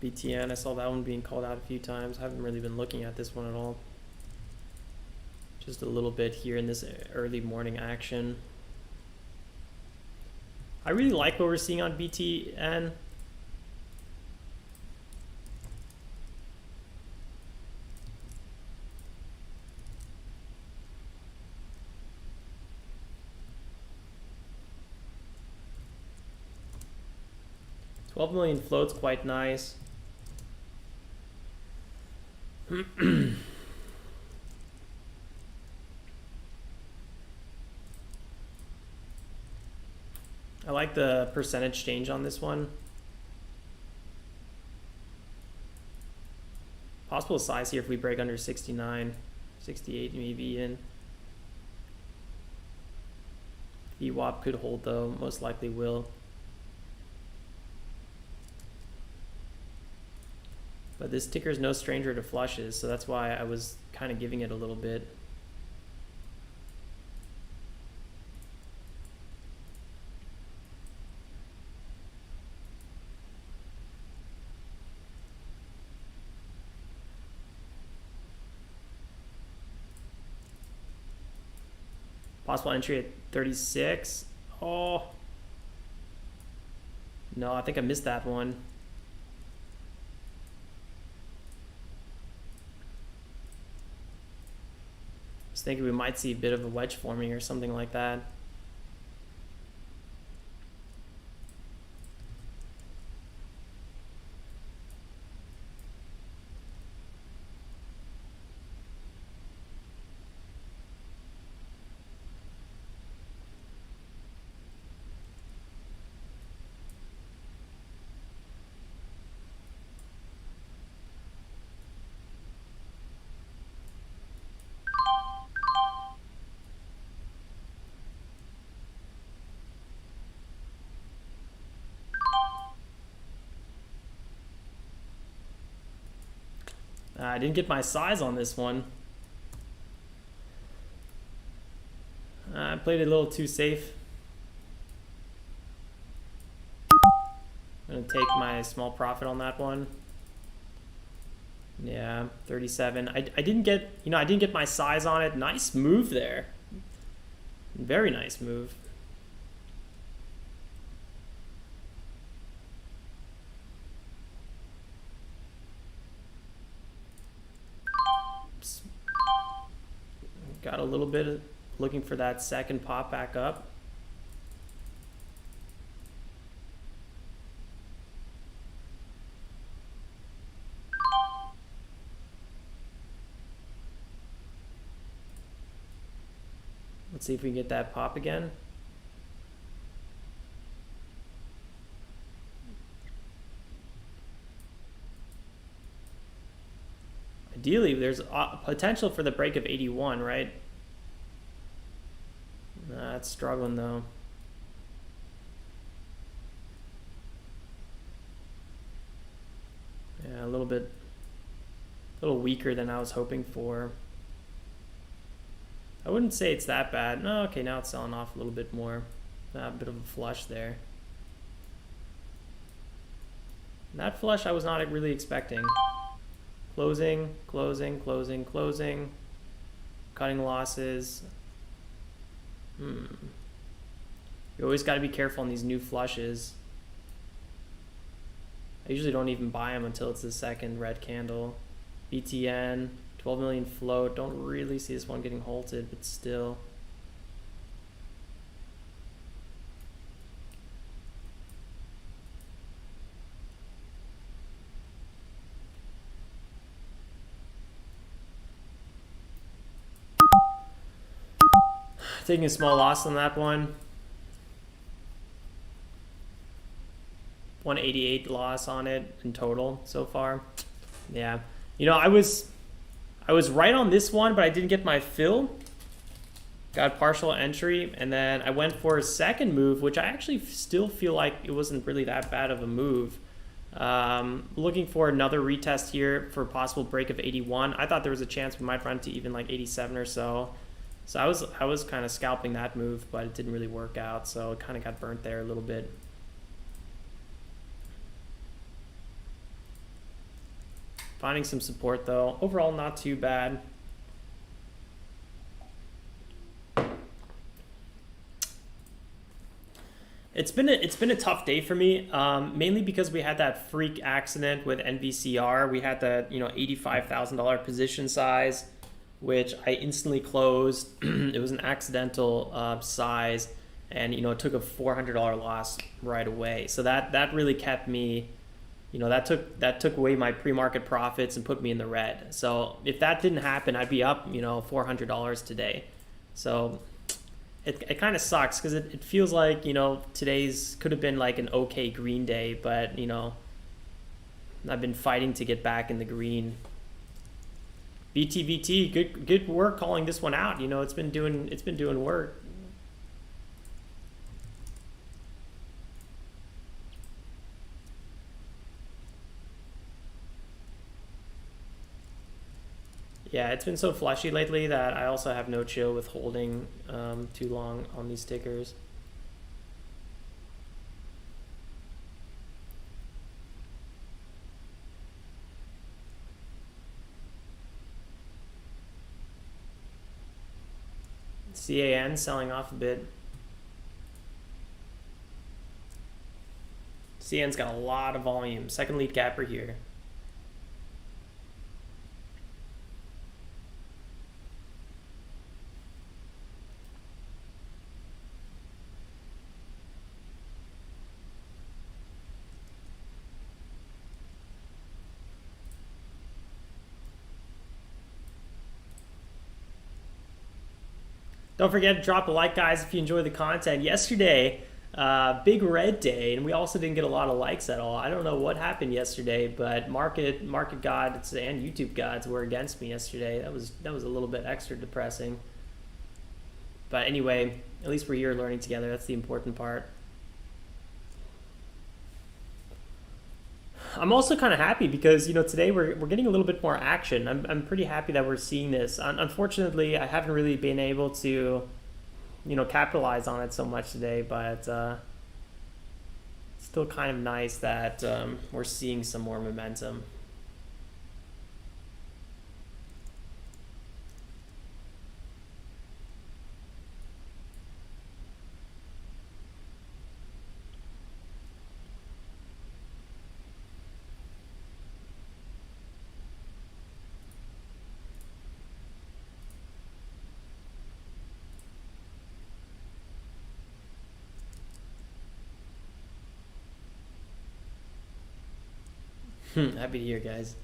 BTN, I saw that one being called out a few times. I haven't really been looking at this one at all. Just a little bit here in this early morning action. I really like what we're seeing on BTN. $12 million float's quite nice. I like the percentage change on this one. Possible size here if we break under 69, 68 maybe in. VWAP could hold though, most likely will. But this ticker is no stranger to flushes, so that's why I was kind of giving it a little bit. Possible entry at 36. Oh. No, I think I missed that one. I was thinking we might see a bit of a wedge forming or something like that. I didn't get my size on this one. I played it a little too safe. I'm gonna take my small profit on that one. Yeah, 37. I didn't get, you know, I didn't get my size on it. Nice move there. Very nice move. Got a little bit of looking for that second pop back up. Let's see if we can get that pop again. Ideally, there's potential for the break of 81, right? It's struggling though. Yeah, a little weaker than I was hoping for. I wouldn't say it's that bad. No, okay, now it's selling off a little bit more. A bit of a flush there. That flush I was not really expecting. Closing, closing, closing, closing. Cutting losses. You always got to be careful on these new flushes. I usually don't even buy them until it's the second red candle. BTN, 12 million float. Don't really see this one getting halted, but still. Taking a small loss on that one. 188 loss on it in total so far. Yeah, you know, I was right on this one, but I didn't get my fill. Got partial entry, and then I went for a second move, which I actually still feel like it wasn't really that bad of a move. Looking for another retest here for a possible break of 81. I thought there was a chance we might run to even like 87 or so. So I was kind of scalping that move, but it didn't really work out, so it kind of got burnt there a little bit. Finding some support though. Overall, not too bad. It's been a tough day for me, mainly because we had that freak accident with NVCR. We had that, you know, $85,000 position size, which I instantly closed. It was an accidental size, and you know, it took a $400 loss right away. So that really kept me, you know, that took away my pre-market profits and put me in the red. So if that didn't happen, I'd be up, you know, $400 today. So it kind of sucks because it feels like, you know, today's could have been like an okay green day, but you know, I've been fighting to get back in the green. VTVT, good work calling this one out. You know, it's been doing work. Yeah, it's been so flashy lately that I also have no chill with holding too long on these tickers. CAN selling off a bit. CN's got a lot of volume. Second lead gapper here. Don't forget to drop a like, guys, if you enjoy the content. Yesterday, big red day, and we also didn't get a lot of likes at all. I don't know what happened yesterday, but market gods and YouTube gods were against me yesterday. That was a little bit extra depressing. But anyway, at least we're here learning together. That's the important part. I'm also kind of happy because, you know, today we're getting a little bit more action. I'm pretty happy that we're seeing this. Unfortunately, I haven't really been able to, you know, capitalize on it so much today, but still kind of nice that we're seeing some more momentum. Happy to hear, guys.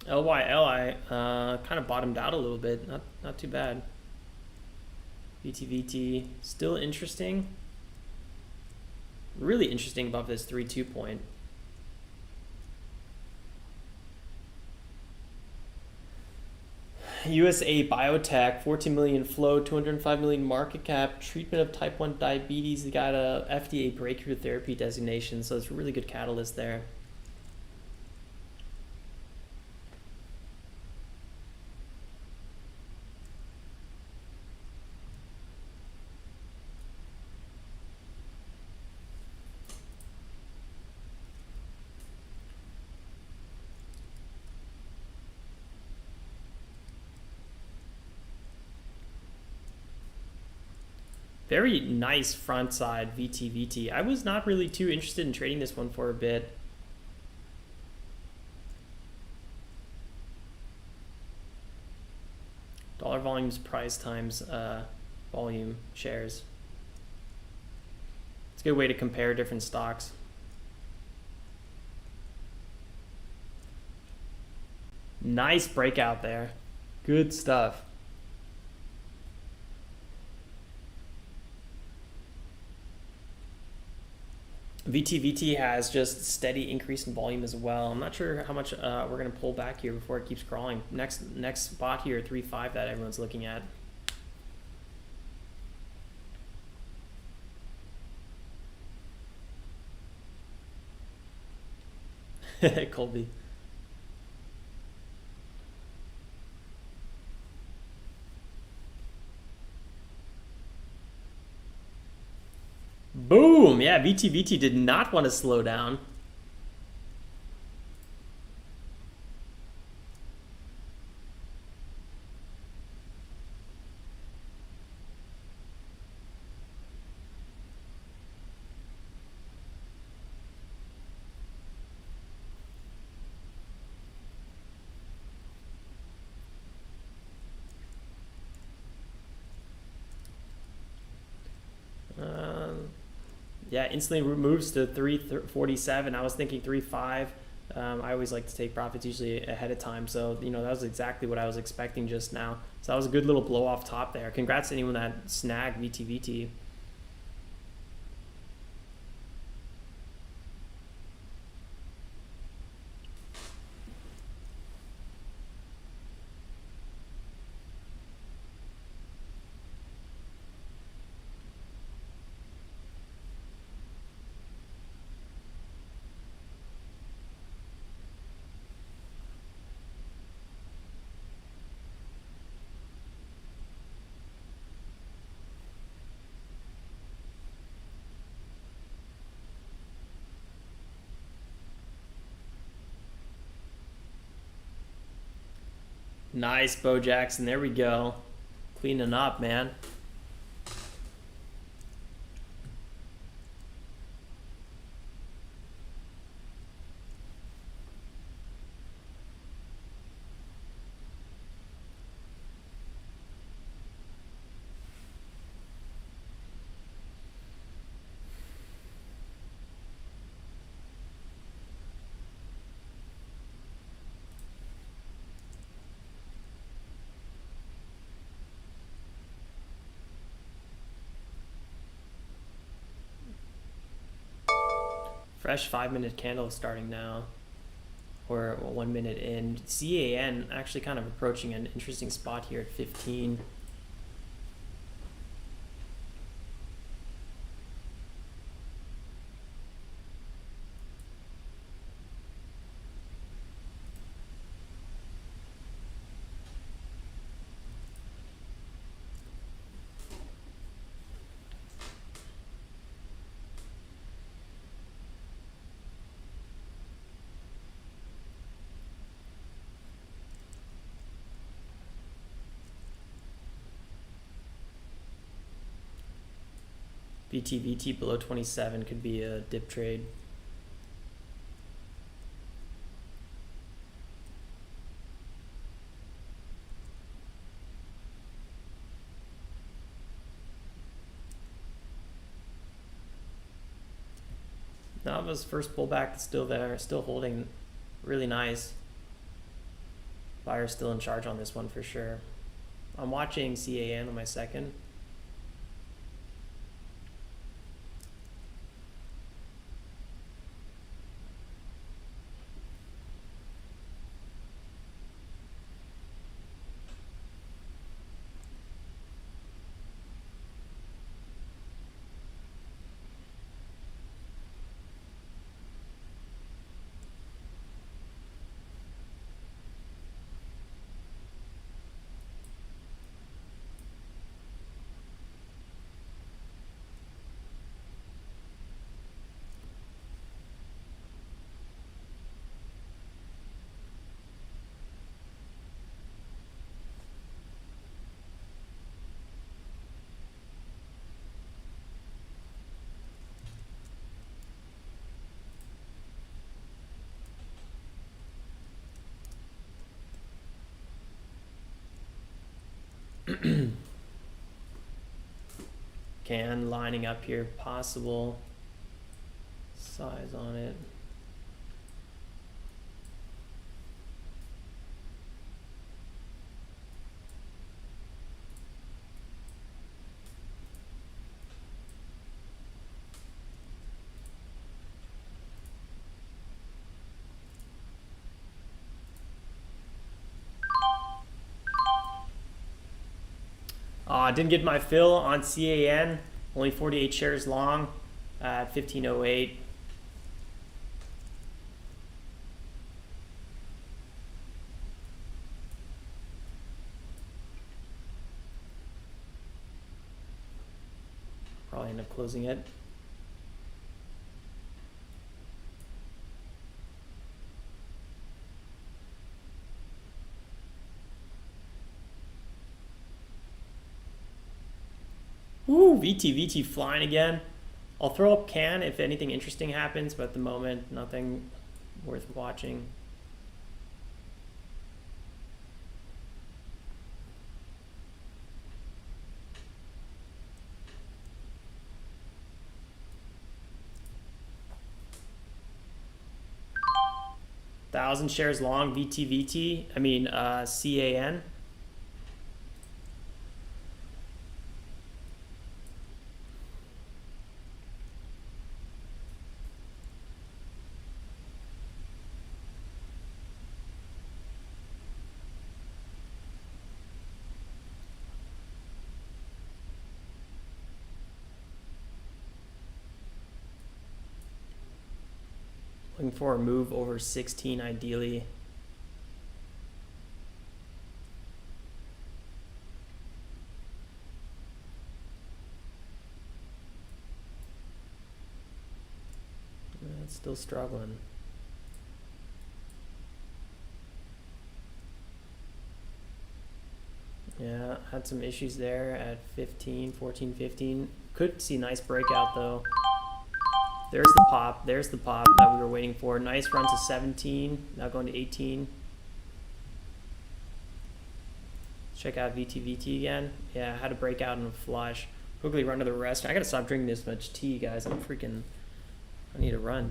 LYLI kind of bottomed out a little bit. Not too bad. VTVT still interesting. Really interesting above this 3-2 point. USA Biotech, 14 million flow, 205 million market cap, treatment of type 1 diabetes. They got a FDA breakthrough therapy designation, so it's a really good catalyst there. Very nice front side VTVT. I was not really too interested in trading this one for a bit. Dollar volumes price times volume shares. It's a good way to compare different stocks. Nice breakout there. Good stuff. VTVT has just steady increase in volume as well. I'm not sure how much we're going to pull back here before it keeps crawling. Next spot here, 3.5 that everyone's looking at. Colby. Boom! Yeah, VTVT did not want to slow down. Yeah, instantly moves to 347. I was thinking 3.5. I always like to take profits usually ahead of time, so that was exactly what I was expecting just now. So that was a good little blow off top there. Congrats to anyone that snagged VTVT. Nice, Bo Jackson. There we go. Cleaning up, man. Fresh 5-minute candle starting now. Or 1 minute in. CAN actually kind of approaching an interesting spot here at 15. VTVT below 27 could be a dip trade. Nava's first pullback is still there, still holding really nice. Buyer's still in charge on this one for sure. I'm watching CAN on my second. Can lining up here, possible size on it. Didn't get my fill on CAN, only 48 shares long at 1508. Probably end up closing it. Ooh, VTVT flying again. I'll throw up CAN if anything interesting happens, but at the moment, nothing worth watching. Thousand shares long, VTVT, I mean CAN. Looking for a move over 16 ideally. It's still struggling. Yeah, had some issues there at 15, 14, 15. Could see nice breakout though. There's the pop. There's the pop that we were waiting for. Nice run to 17. Now going to 18. Let's check out VTVT again. Yeah, had a breakout and a flush. Quickly run to the rest. I gotta stop drinking this much tea, guys. I need to run.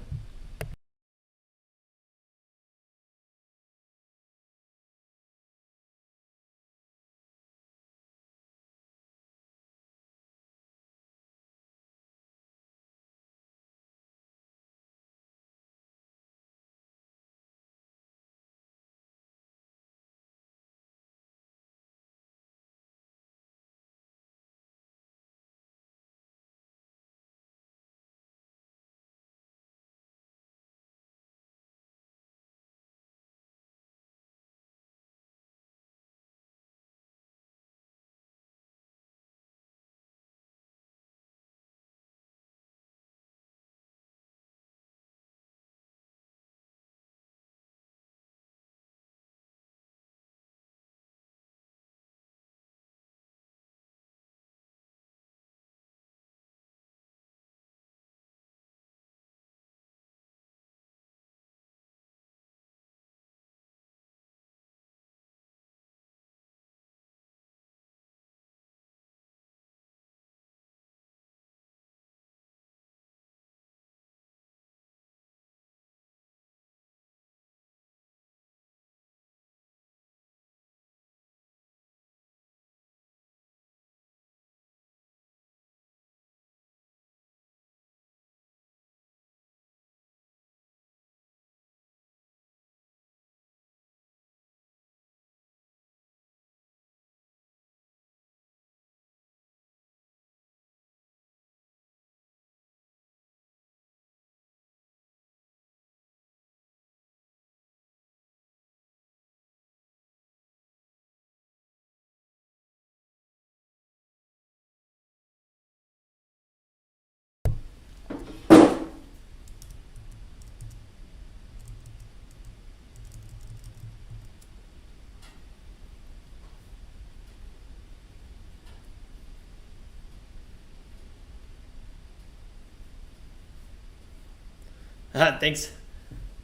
Thanks,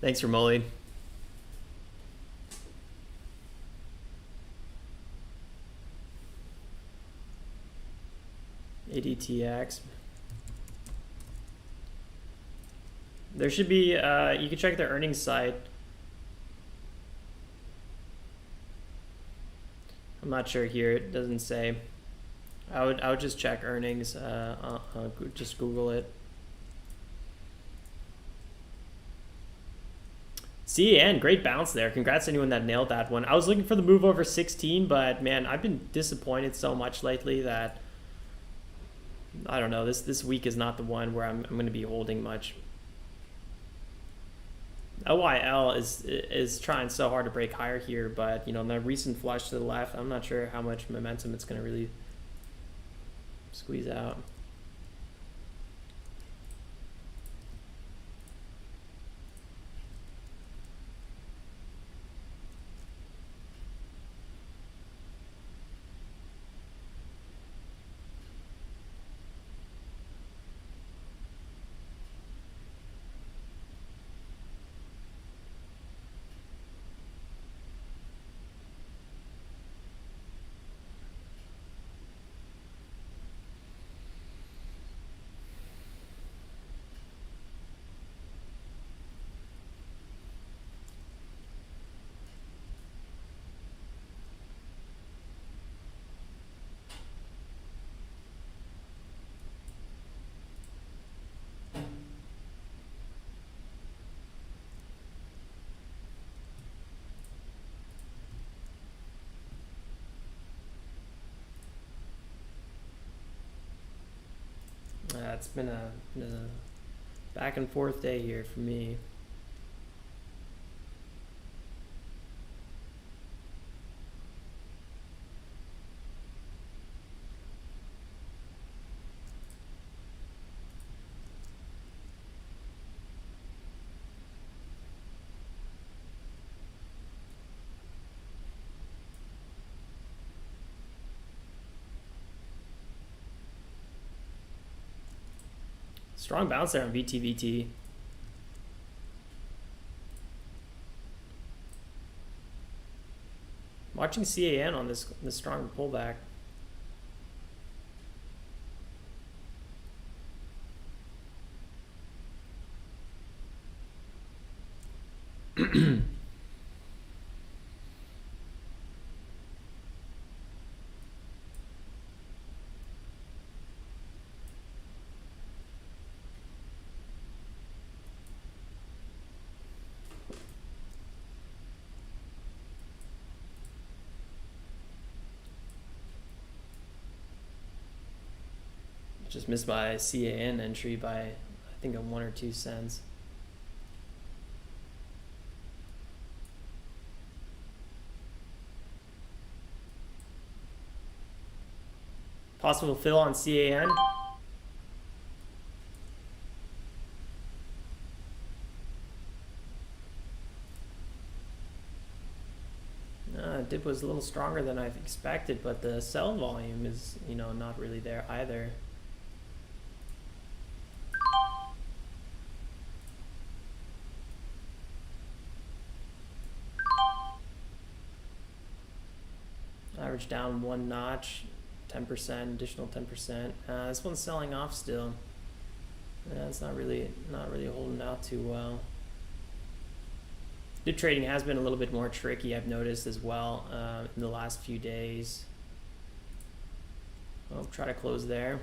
Ramoli. VTX. There should be, you can check their earnings site. I'm not sure here, it doesn't say. I would just check earnings, just Google it. CAN, great bounce there. Congrats to anyone that nailed that one. I was looking for the move over 16, but man, I've been disappointed so much lately that I don't know. This week is not the one where I'm going to be holding much. OYL is trying so hard to break higher here, but you know, the recent flush to the left, I'm not sure how much momentum it's going to really squeeze out. It's been a back and forth day here for me. Strong bounce there on VTVT. Watching CAN on this strong pullback. Just missed my CAN entry by, I think, 1 or 2 cents. Possible fill on CAN. Dip was a little stronger than I expected, but the sell volume is, you know, not really there either. Average down 1 notch, 10%, additional 10%. This one's selling off still. It's not really holding out too well. Dip trading has been a little bit more tricky, I've noticed as well, in the last few days. I'll try to close there.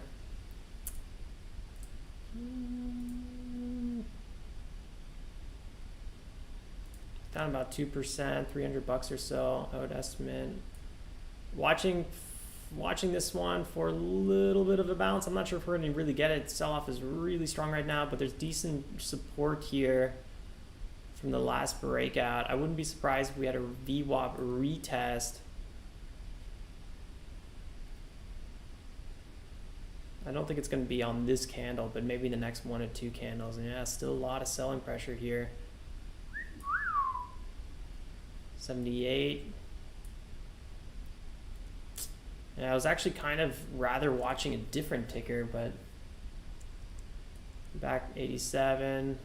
Down about 2%, 300 bucks or so, I would estimate. Watching this one for a little bit of a bounce. I'm not sure if we're going to really get it. Sell-off is really strong right now, but there's decent support here from the last breakout. I wouldn't be surprised if we had a VWAP retest. I don't think it's going to be on this candle, but maybe the next 1 or 2 candles. And yeah, still a lot of selling pressure here. 78. Yeah, I was actually kind of rather watching a different ticker, but back 87.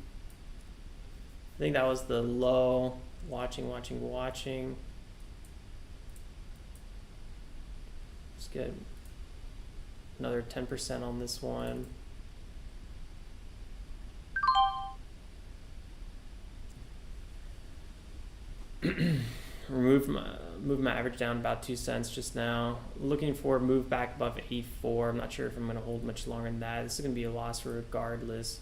I think that was the low. Watching. It's good. Another 10% on this one. Move my average down about 2 cents just now. Looking for a move back above 84. I'm not sure if I'm going to hold much longer than that. This is going to be a loss regardless.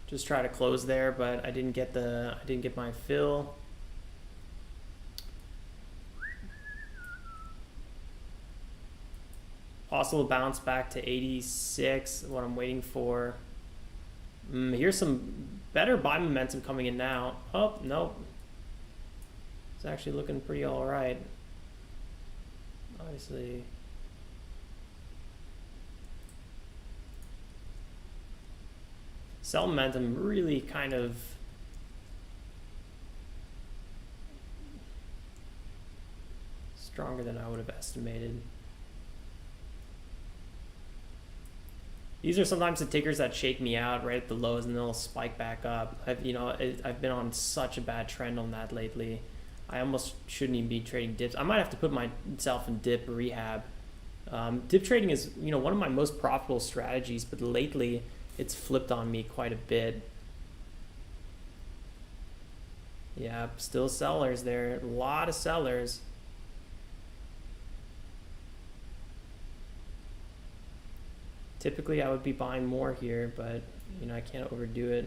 Just try to close there, but I didn't get my fill. Possible bounce back to 86, what I'm waiting for. Here's some better buy momentum coming in now. Oh, nope. It's actually looking pretty all right. Obviously. Sell momentum really kind of stronger than I would have estimated. These are sometimes the tickers that shake me out right at the lows and they'll spike back up. I've been on such a bad trend on that lately. I almost shouldn't even be trading dips. I might have to put myself in dip rehab. Dip trading is one of my most profitable strategies, but lately it's flipped on me quite a bit. Yeah, still sellers there. A lot of sellers. Typically, I would be buying more here, but I can't overdo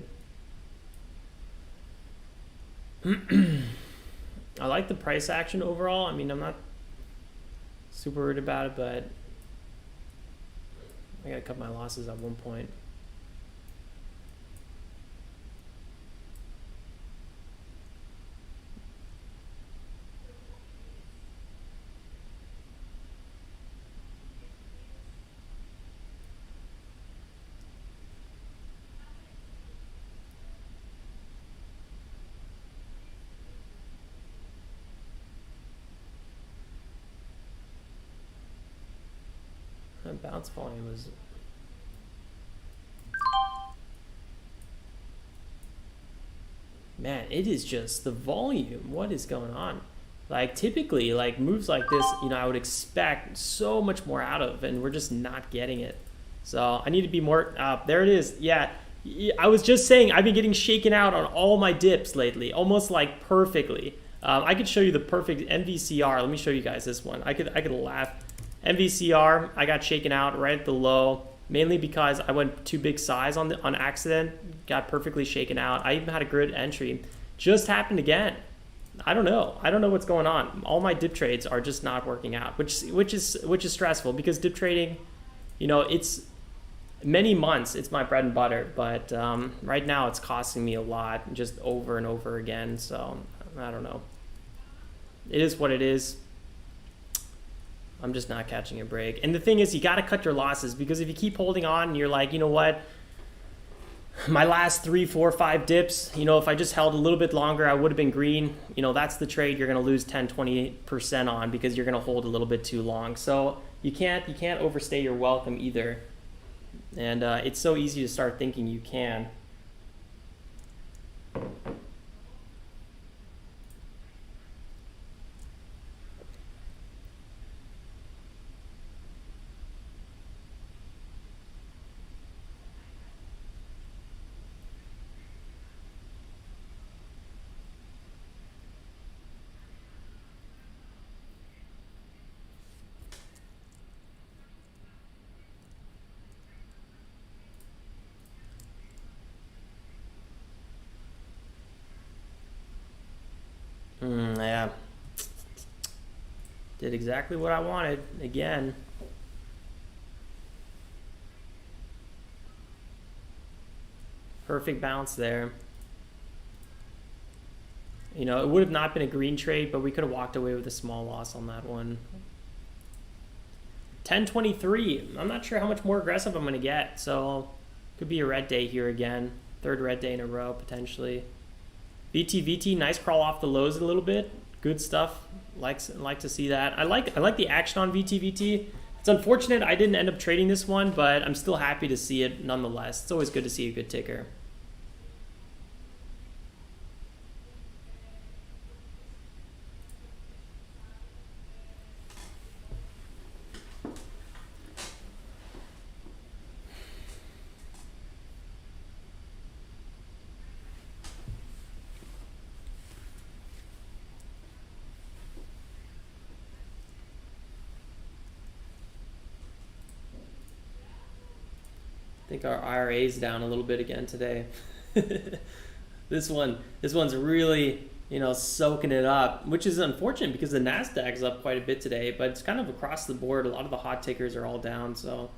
it. I like the price action overall. I mean, I'm not super worried about it, but I gotta cut my losses at one point. That bounce volume was man, it is just the volume. What is going on? Like typically, like moves like this, I would expect so much more out of, and we're just not getting it. So I need to be more. There it is. Yeah, I was just saying I've been getting shaken out on all my dips lately, almost like perfectly. I could show you the perfect NVCR. Let me show you guys this one. I could laugh. NVCR, I got shaken out right at the low, mainly because I went too big size on accident, got perfectly shaken out. I even had a good entry. Just happened again. I don't know what's going on. All my dip trades are just not working out, which is stressful because dip trading, it's many months. It's my bread and butter, but right now it's costing me a lot, just over and over again. So I don't know. It is what it is. I'm just not catching a break. And the thing is, you got to cut your losses, because if you keep holding on and you're like, you know what, my last 3, 4, 5 dips, if I just held a little bit longer, I would have been green. That's the trade you're going to lose 10, 20% on, because you're going to hold a little bit too long. So you can't overstay your welcome either. And it's so easy to start thinking you can. Yeah. Did exactly what I wanted again. Perfect bounce there. It would have not been a green trade, but we could have walked away with a small loss on that one. 1023. I'm not sure how much more aggressive I'm going to get, so could be a red day here again. Third red day in a row, potentially. VTVT, nice crawl off the lows a little bit. Good stuff. Like to see that. I like the action on VTVT. It's unfortunate I didn't end up trading this one, but I'm still happy to see it nonetheless. It's always good to see a good ticker. I think our IRA is down a little bit again today. This one's really, you know, soaking it up, which is unfortunate because the Nasdaq is up quite a bit today, but it's kind of across the board. A lot of the hot tickers are all down, so.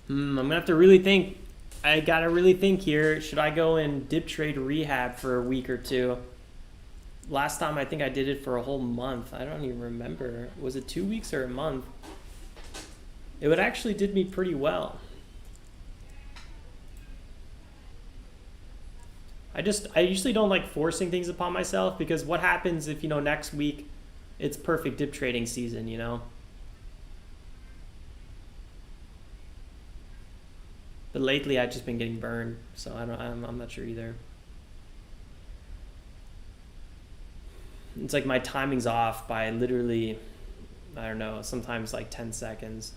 I'm gonna have to really think. I gotta really think here. Should I go and dip trade rehab for a week or two? Last time I think I did it for a whole month. I don't even remember. Was it 2 weeks or a month? It would actually did me pretty well. I usually don't like forcing things upon myself, because what happens if, you know, next week it's perfect dip trading season, you know? But lately I've just been getting burned, so I'm not sure either. It's like my timing's off by literally, I don't know, sometimes like 10 seconds.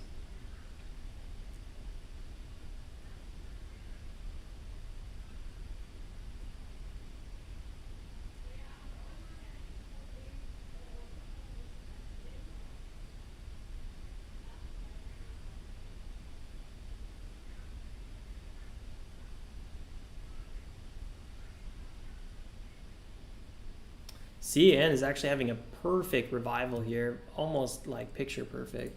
CN is actually having a perfect revival here, almost like picture perfect.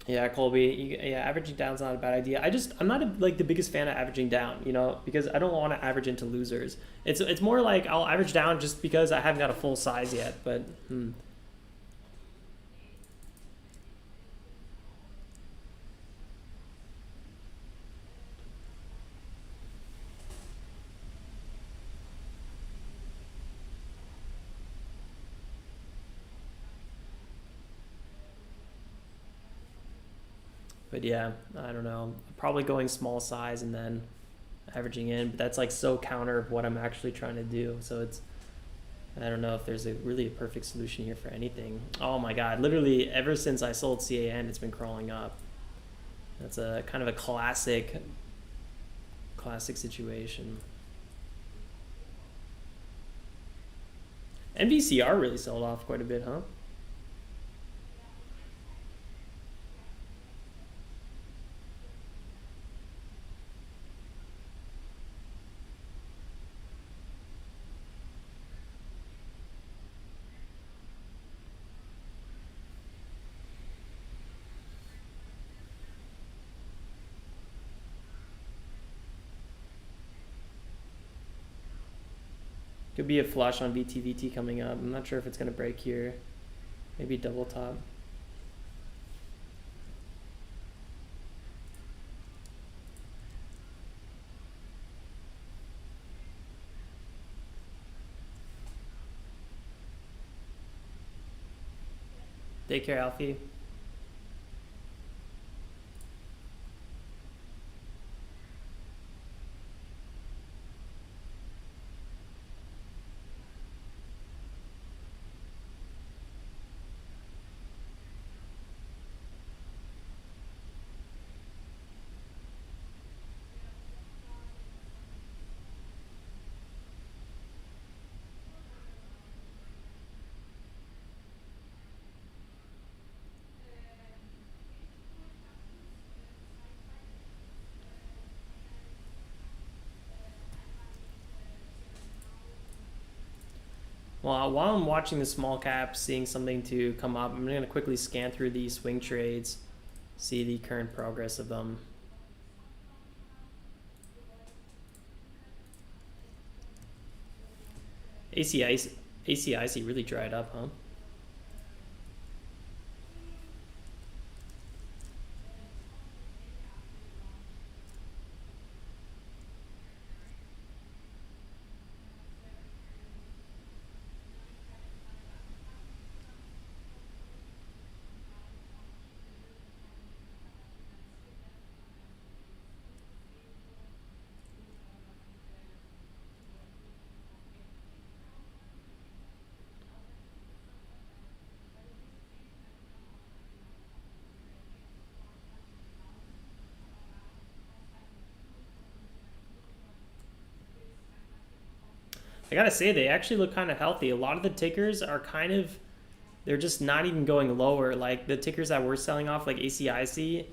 Yeah, Colby. Yeah, averaging down's not a bad idea. I'm not like the biggest fan of averaging down, you know, because I don't want to average into losers. It's more like I'll average down just because I haven't got a full size yet. But But yeah, I don't know. Probably going small size and then averaging in, but that's like so counter of what I'm actually trying to do. So I don't know if there's really a perfect solution here for anything. Oh my God, literally ever since I sold CAN, it's been crawling up. That's a kind of a classic situation. NVCR really sold off quite a bit, huh? Could be a flush on VTVT coming up. I'm not sure if it's going to break here. Maybe double top. Take care, Alfie. Well, while I'm watching the small cap, seeing something to come up, I'm going to quickly scan through these swing trades, see the current progress of them. ACIC really dried up, huh? I gotta say, they actually look kind of healthy. A lot of the tickers are kind of, they're just not even going lower. Like the tickers that we're selling off, like ACIC,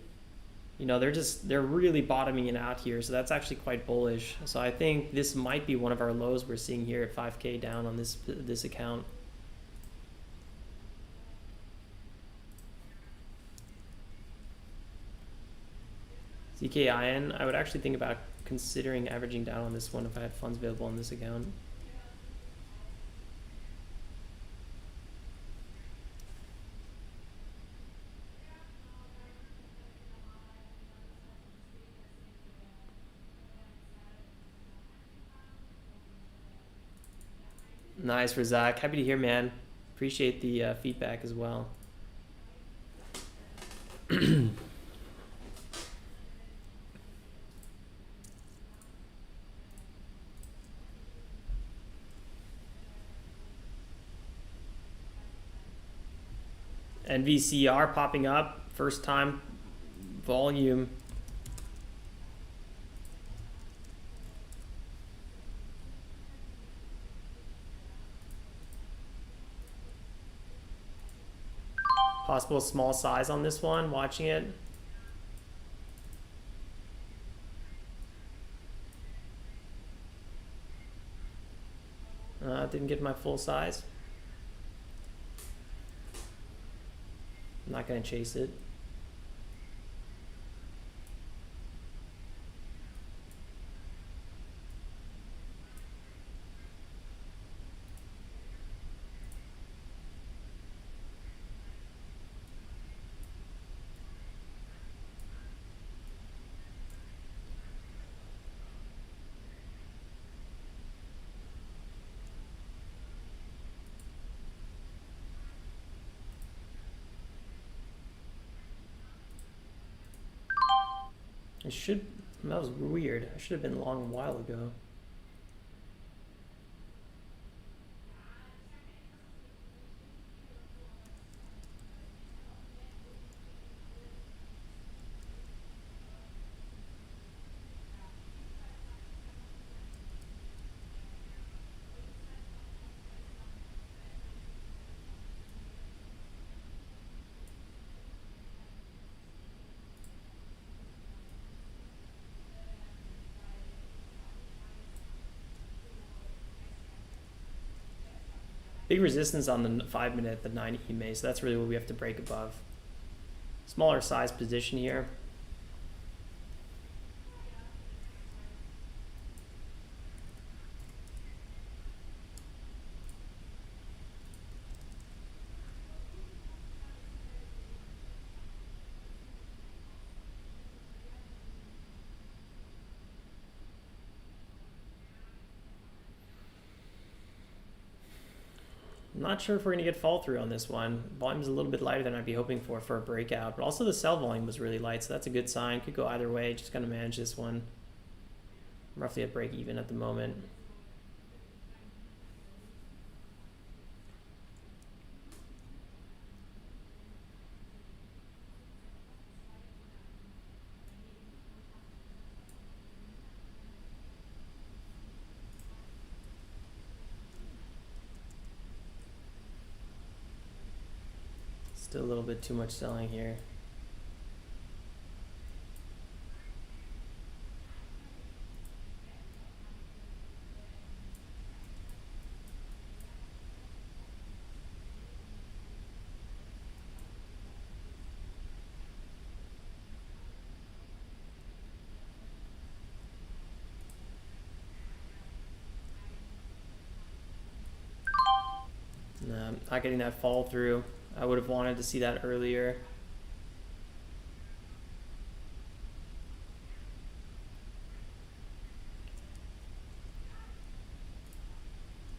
you know, they're really bottoming it out here. So that's actually quite bullish. So I think this might be one of our lows we're seeing here at 5K down on this account. ZKIN, I would actually think about considering averaging down on this one if I had funds available on this account. Nice for Zach. Happy to hear, man. Appreciate the feedback as well. NVCR popping up, first time volume. Possible small size on this one, watching it. Didn't get my full size. I'm not going to chase it. That was weird. I should have been long a while ago. Big resistance on the 5 minute at the 9 EMA, so that's really what we have to break above. Smaller size position here. I'm not sure if we're going to get fall through on this one. Volume's a little bit lighter than I'd be hoping for a breakout, but also the sell volume was really light, so that's a good sign. Could go either way, just got to manage this one. I'm roughly at break even at the moment. Still a little bit too much selling here. not getting that fall through. I would have wanted to see that earlier.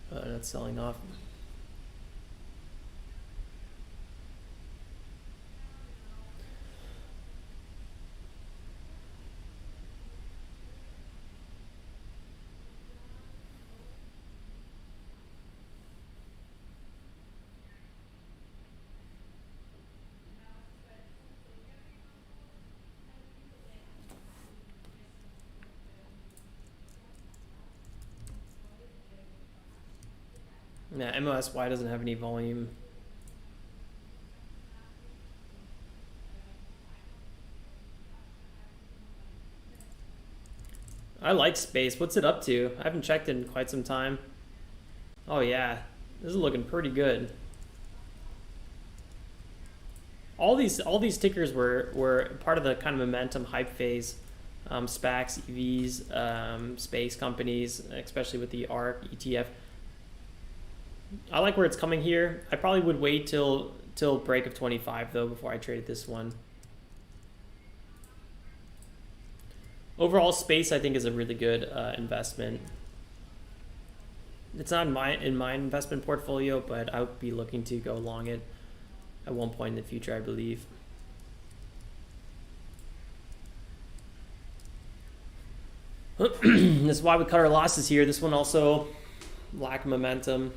That's selling off. Yeah, MOSY doesn't have any volume. I like space. What's it up to? I haven't checked in quite some time. Oh yeah, this is looking pretty good. All these tickers were part of the kind of momentum hype phase. SPACs, EVs, space companies, especially with the ARC ETF. I like where it's coming here. I probably would wait till break of 25 though before I trade this one. Overall, space I think is a really good investment. It's not in my investment portfolio, but I would be looking to go long it at one point in the future, I believe. This is why we cut our losses here. This one also lack of momentum.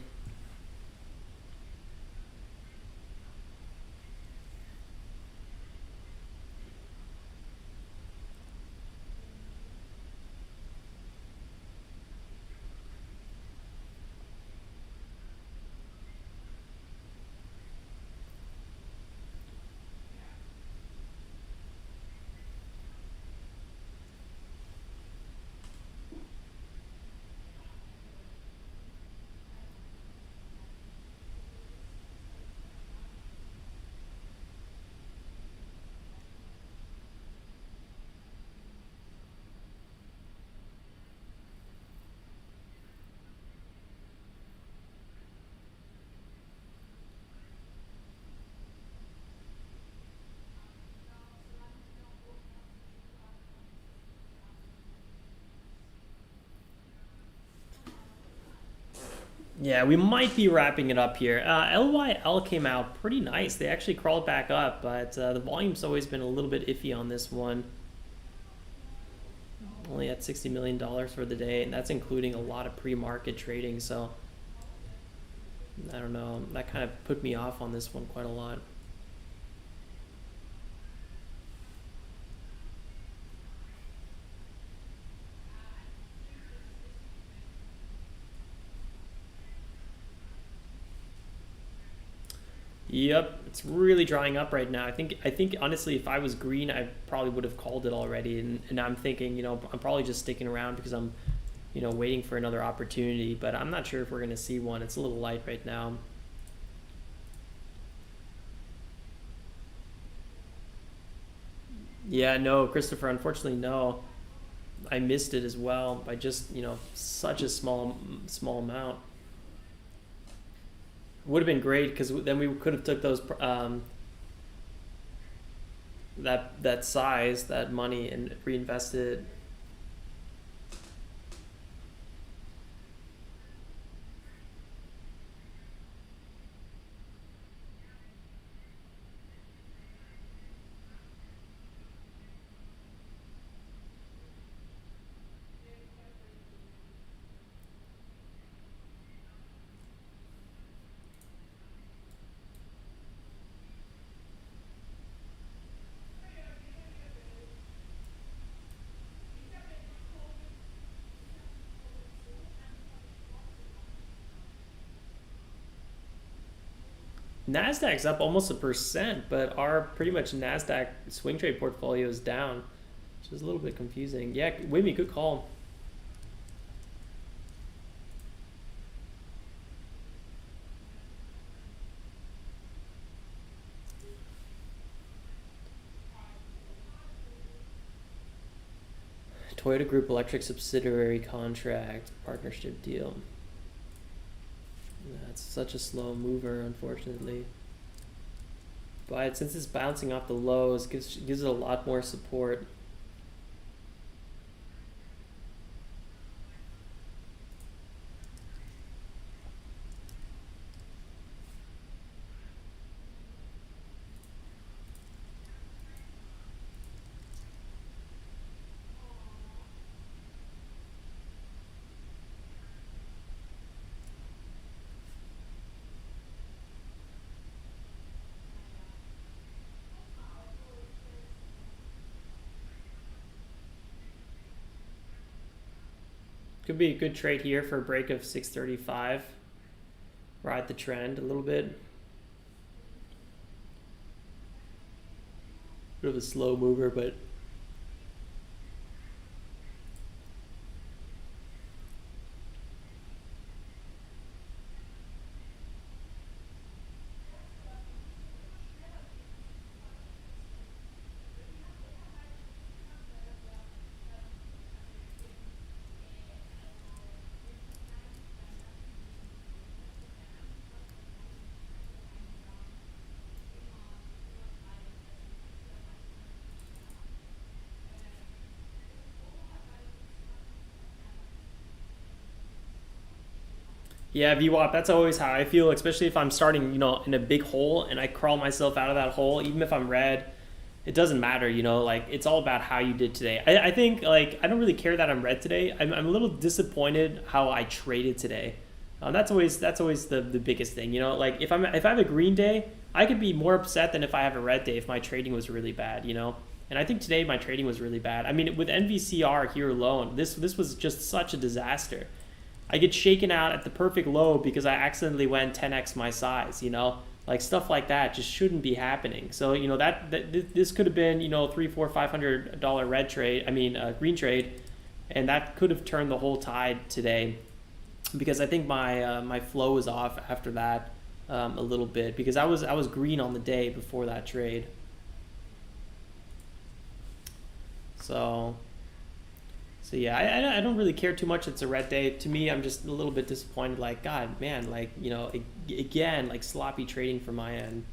Yeah, we might be wrapping it up here. LYL came out pretty nice. They actually crawled back up, but the volume's always been a little bit iffy on this one. Only at $60 million for the day, and that's including a lot of pre-market trading, so I don't know. That kind of put me off on this one quite a lot. Yep, it's really drying up right now. I think honestly, if I was green, I probably would have called it already. And I'm thinking, you know, I'm probably just sticking around because I'm, you know, waiting for another opportunity. But I'm not sure if we're going to see one. It's a little light right now. Yeah, no, Christopher, unfortunately, no. I missed it as well by just, you know, such a small amount. Would have been great because then we could have took those that size, that money, and reinvested it. Nasdaq's up almost 1%, but our pretty much Nasdaq swing trade portfolio is down, which is a little bit confusing. Yeah, Wimmy, good call. Toyota Group Electric subsidiary contract partnership deal. That's such a slow mover, unfortunately. But since it's bouncing off the lows, gives it a lot more support. Could be a good trade here for a break of 635. Ride the trend a little bit. Bit of a slow mover, but yeah, VWAP, that's always how I feel, especially if I'm starting, in a big hole and I crawl myself out of that hole, even if I'm red, it doesn't matter, like it's all about how you did today. I think like I don't really care that I'm red today. I'm a little disappointed how I traded today. That's always the biggest thing, like if I have a green day, I could be more upset than if I have a red day if my trading was really bad, And I think today my trading was really bad. I mean, with NVCR here alone, this was just such a disaster. I get shaken out at the perfect low because I accidentally went 10x my size, like stuff like that just shouldn't be happening. So this could have been $300, $400, $500 red trade, green trade, and that could have turned the whole tide today, because I think my flow was off after that a little bit, because I was green on the day before that trade. So yeah, I don't really care too much. It's a red day. To me, I'm just a little bit disappointed. Like, God, man, like, again, like sloppy trading from my end.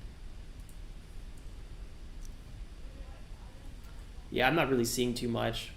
Yeah, I'm not really seeing too much.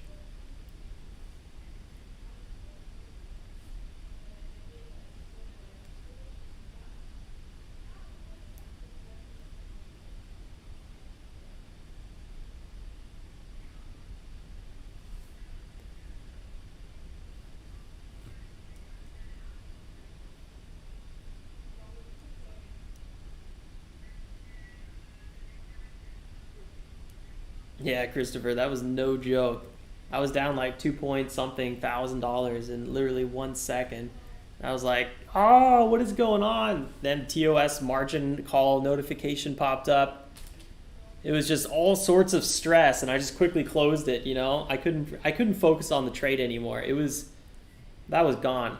Yeah, Christopher, that was no joke. I was down like 2 point something $1,000 in literally 1 second. I was like, oh, what is going on? Then TOS margin call notification popped up. It was just all sorts of stress, and I just quickly closed it. I couldn't focus on the trade anymore. That was gone.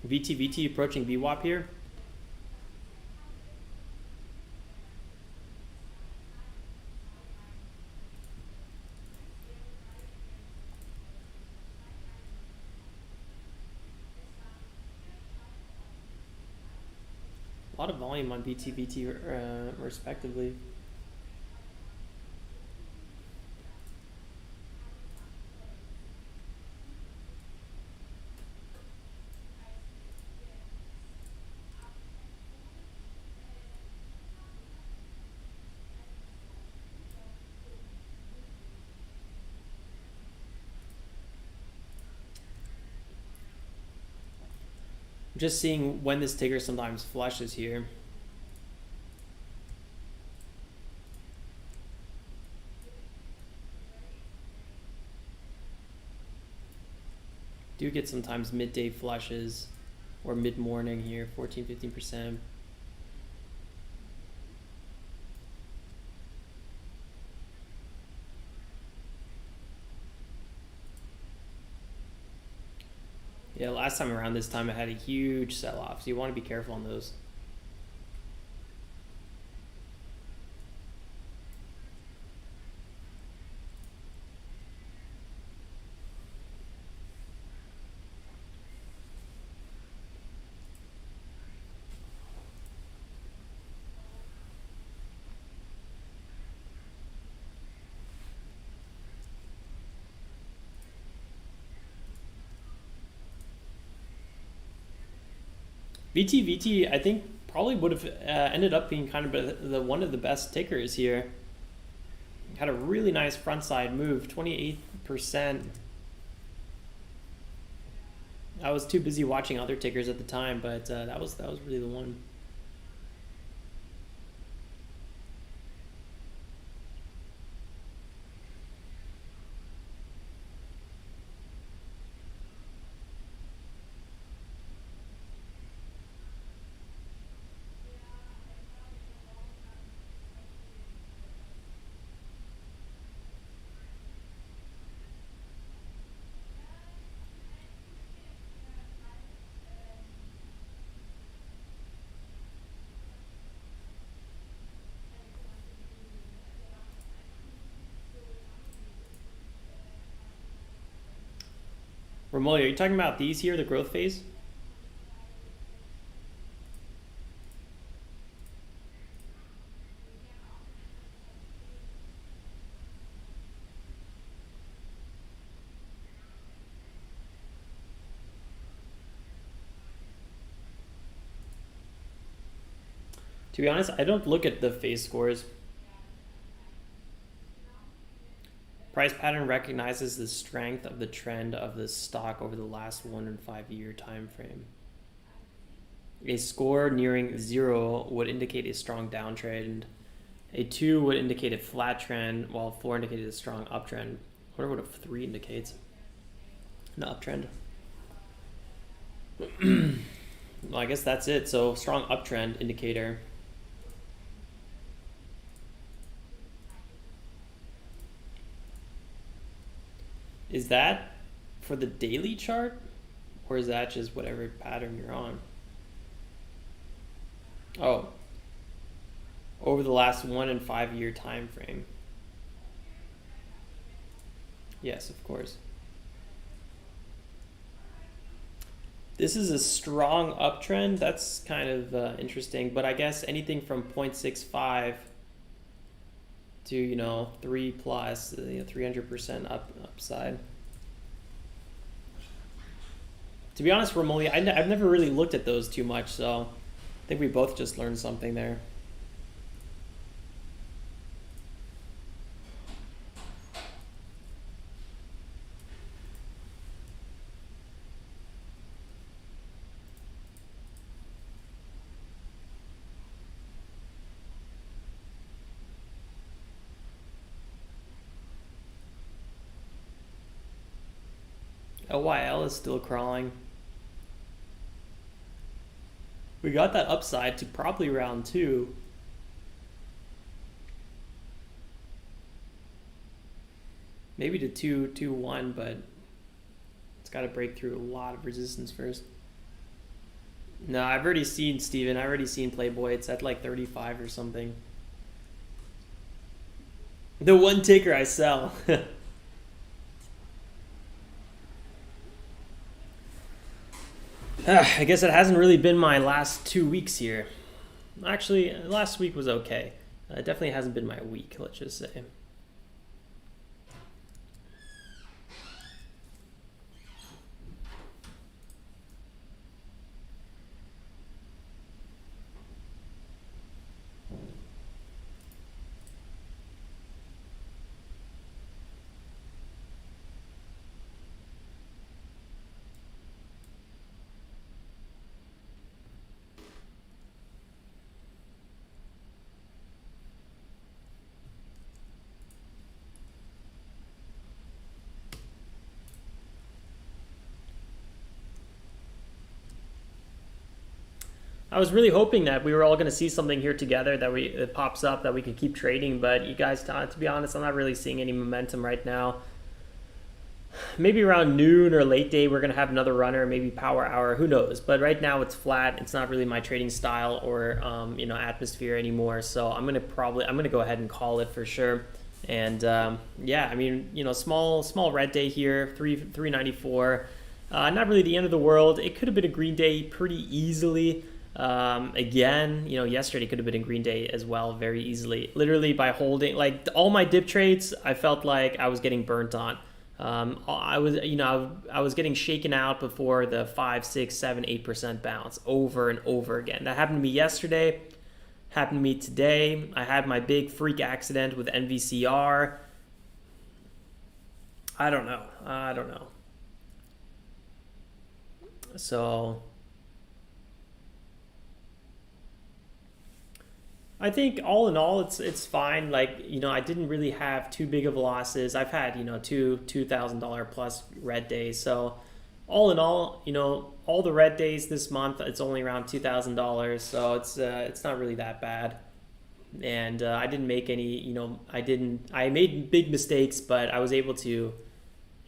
VTVT approaching VWAP here. A lot of volume on VTVT respectively. I'm just seeing when this ticker sometimes flushes here. Do get sometimes midday flushes or mid-morning here, 14-15%. Yeah, last time around this time I had a huge sell-off, so you want to be careful on those. VTVT, I think, probably would have ended up being kind of the one of the best tickers here. Had a really nice front side move, 28%. I was too busy watching other tickers at the time, but that was really the one. Romoli, are you talking about these here, the growth phase? To be honest, I don't look at the phase scores. Price pattern recognizes the strength of the trend of the stock over the last 1 and 5 year time frame. A score nearing 0 would indicate a strong downtrend. A 2 would indicate a flat trend, while 4 indicated a strong uptrend. I wonder what a 3 indicates. An uptrend. Well, I guess that's it. So strong uptrend indicator. Is that for the daily chart, or is that just whatever pattern you're on? Oh, over the last 1 and 5 year time frame. Yes, of course. This is a strong uptrend. That's kind of interesting, but I guess anything from 0.65 to 3 plus 300% upside. To be honest, Romoli, I've never really looked at those too much, so I think we both just learned something there. LYL is still crawling. We got that upside to probably round 2. Maybe to 2-1, but it's got to break through a lot of resistance first. No, I've already seen Steven. I've already seen Playboy. It's at like 35 or something. The one ticker I sell. I guess it hasn't really been my last 2 weeks here. Actually, last week was okay. It definitely hasn't been my week, let's just say. I was really hoping that we were all going to see something here together that pops up that we could keep trading, but you guys, to be honest, I'm not really seeing any momentum right now. maybe around noon or late day we're gonna have another runner, maybe power hour, who knows. But right now it's flat. It's not really my trading style or atmosphere anymore. So I'm gonna go ahead and call it for sure. And yeah, I mean, small red day here, 394. Not really the end of the world. It could have been a green day pretty easily. Again, yesterday could have been a green day as well, very easily. Literally by holding, like, all my dip trades, I felt like I was getting burnt on. I was getting shaken out before the 5, 6, 7, 8% bounce over and over again. That happened to me yesterday. Happened to me today. I had my big freak accident with NVCR. I don't know. So I think all in all, it's fine. Like, I didn't really have too big of losses. I've had, two $2,000 plus red days. So all in all, all the red days this month, it's only around $2,000. So it's not really that bad. And I didn't make any, I made big mistakes, but I was able to,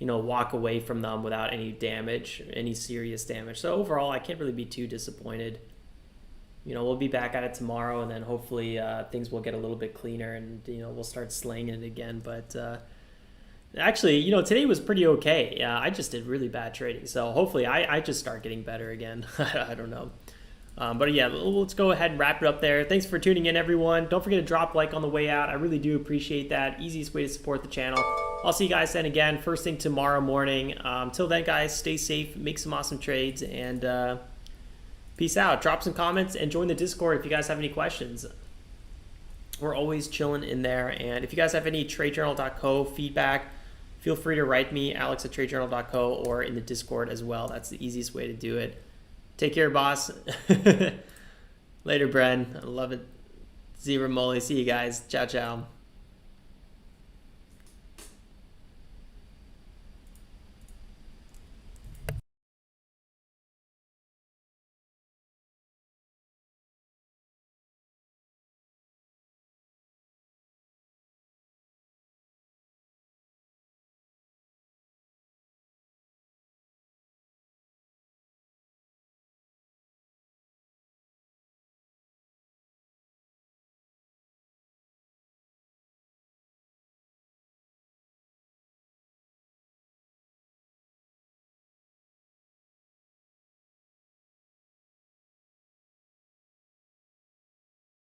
walk away from them without any damage, any serious damage. So overall, I can't really be too disappointed. We'll be back at it tomorrow, and then hopefully things will get a little bit cleaner, and we'll start slinging it again. But actually, today was pretty okay. I just did really bad trading, so hopefully I just start getting better again. I don't know. But yeah, let's go ahead and wrap it up there. Thanks for tuning in, everyone. Don't forget to drop a like on the way out. I really do appreciate that. Easiest way to support the channel. I'll see you guys then again first thing tomorrow morning. Till then, guys, stay safe, make some awesome trades, and peace out. Drop some comments and join the Discord if you guys have any questions. We're always chilling in there. And if you guys have any tradejournal.co feedback, feel free to write me, alex@tradejournal.co, or in the Discord as well. That's the easiest way to do it. Take care, boss. Later, Bren. I love it. Zero Molly. See you guys. Ciao, ciao.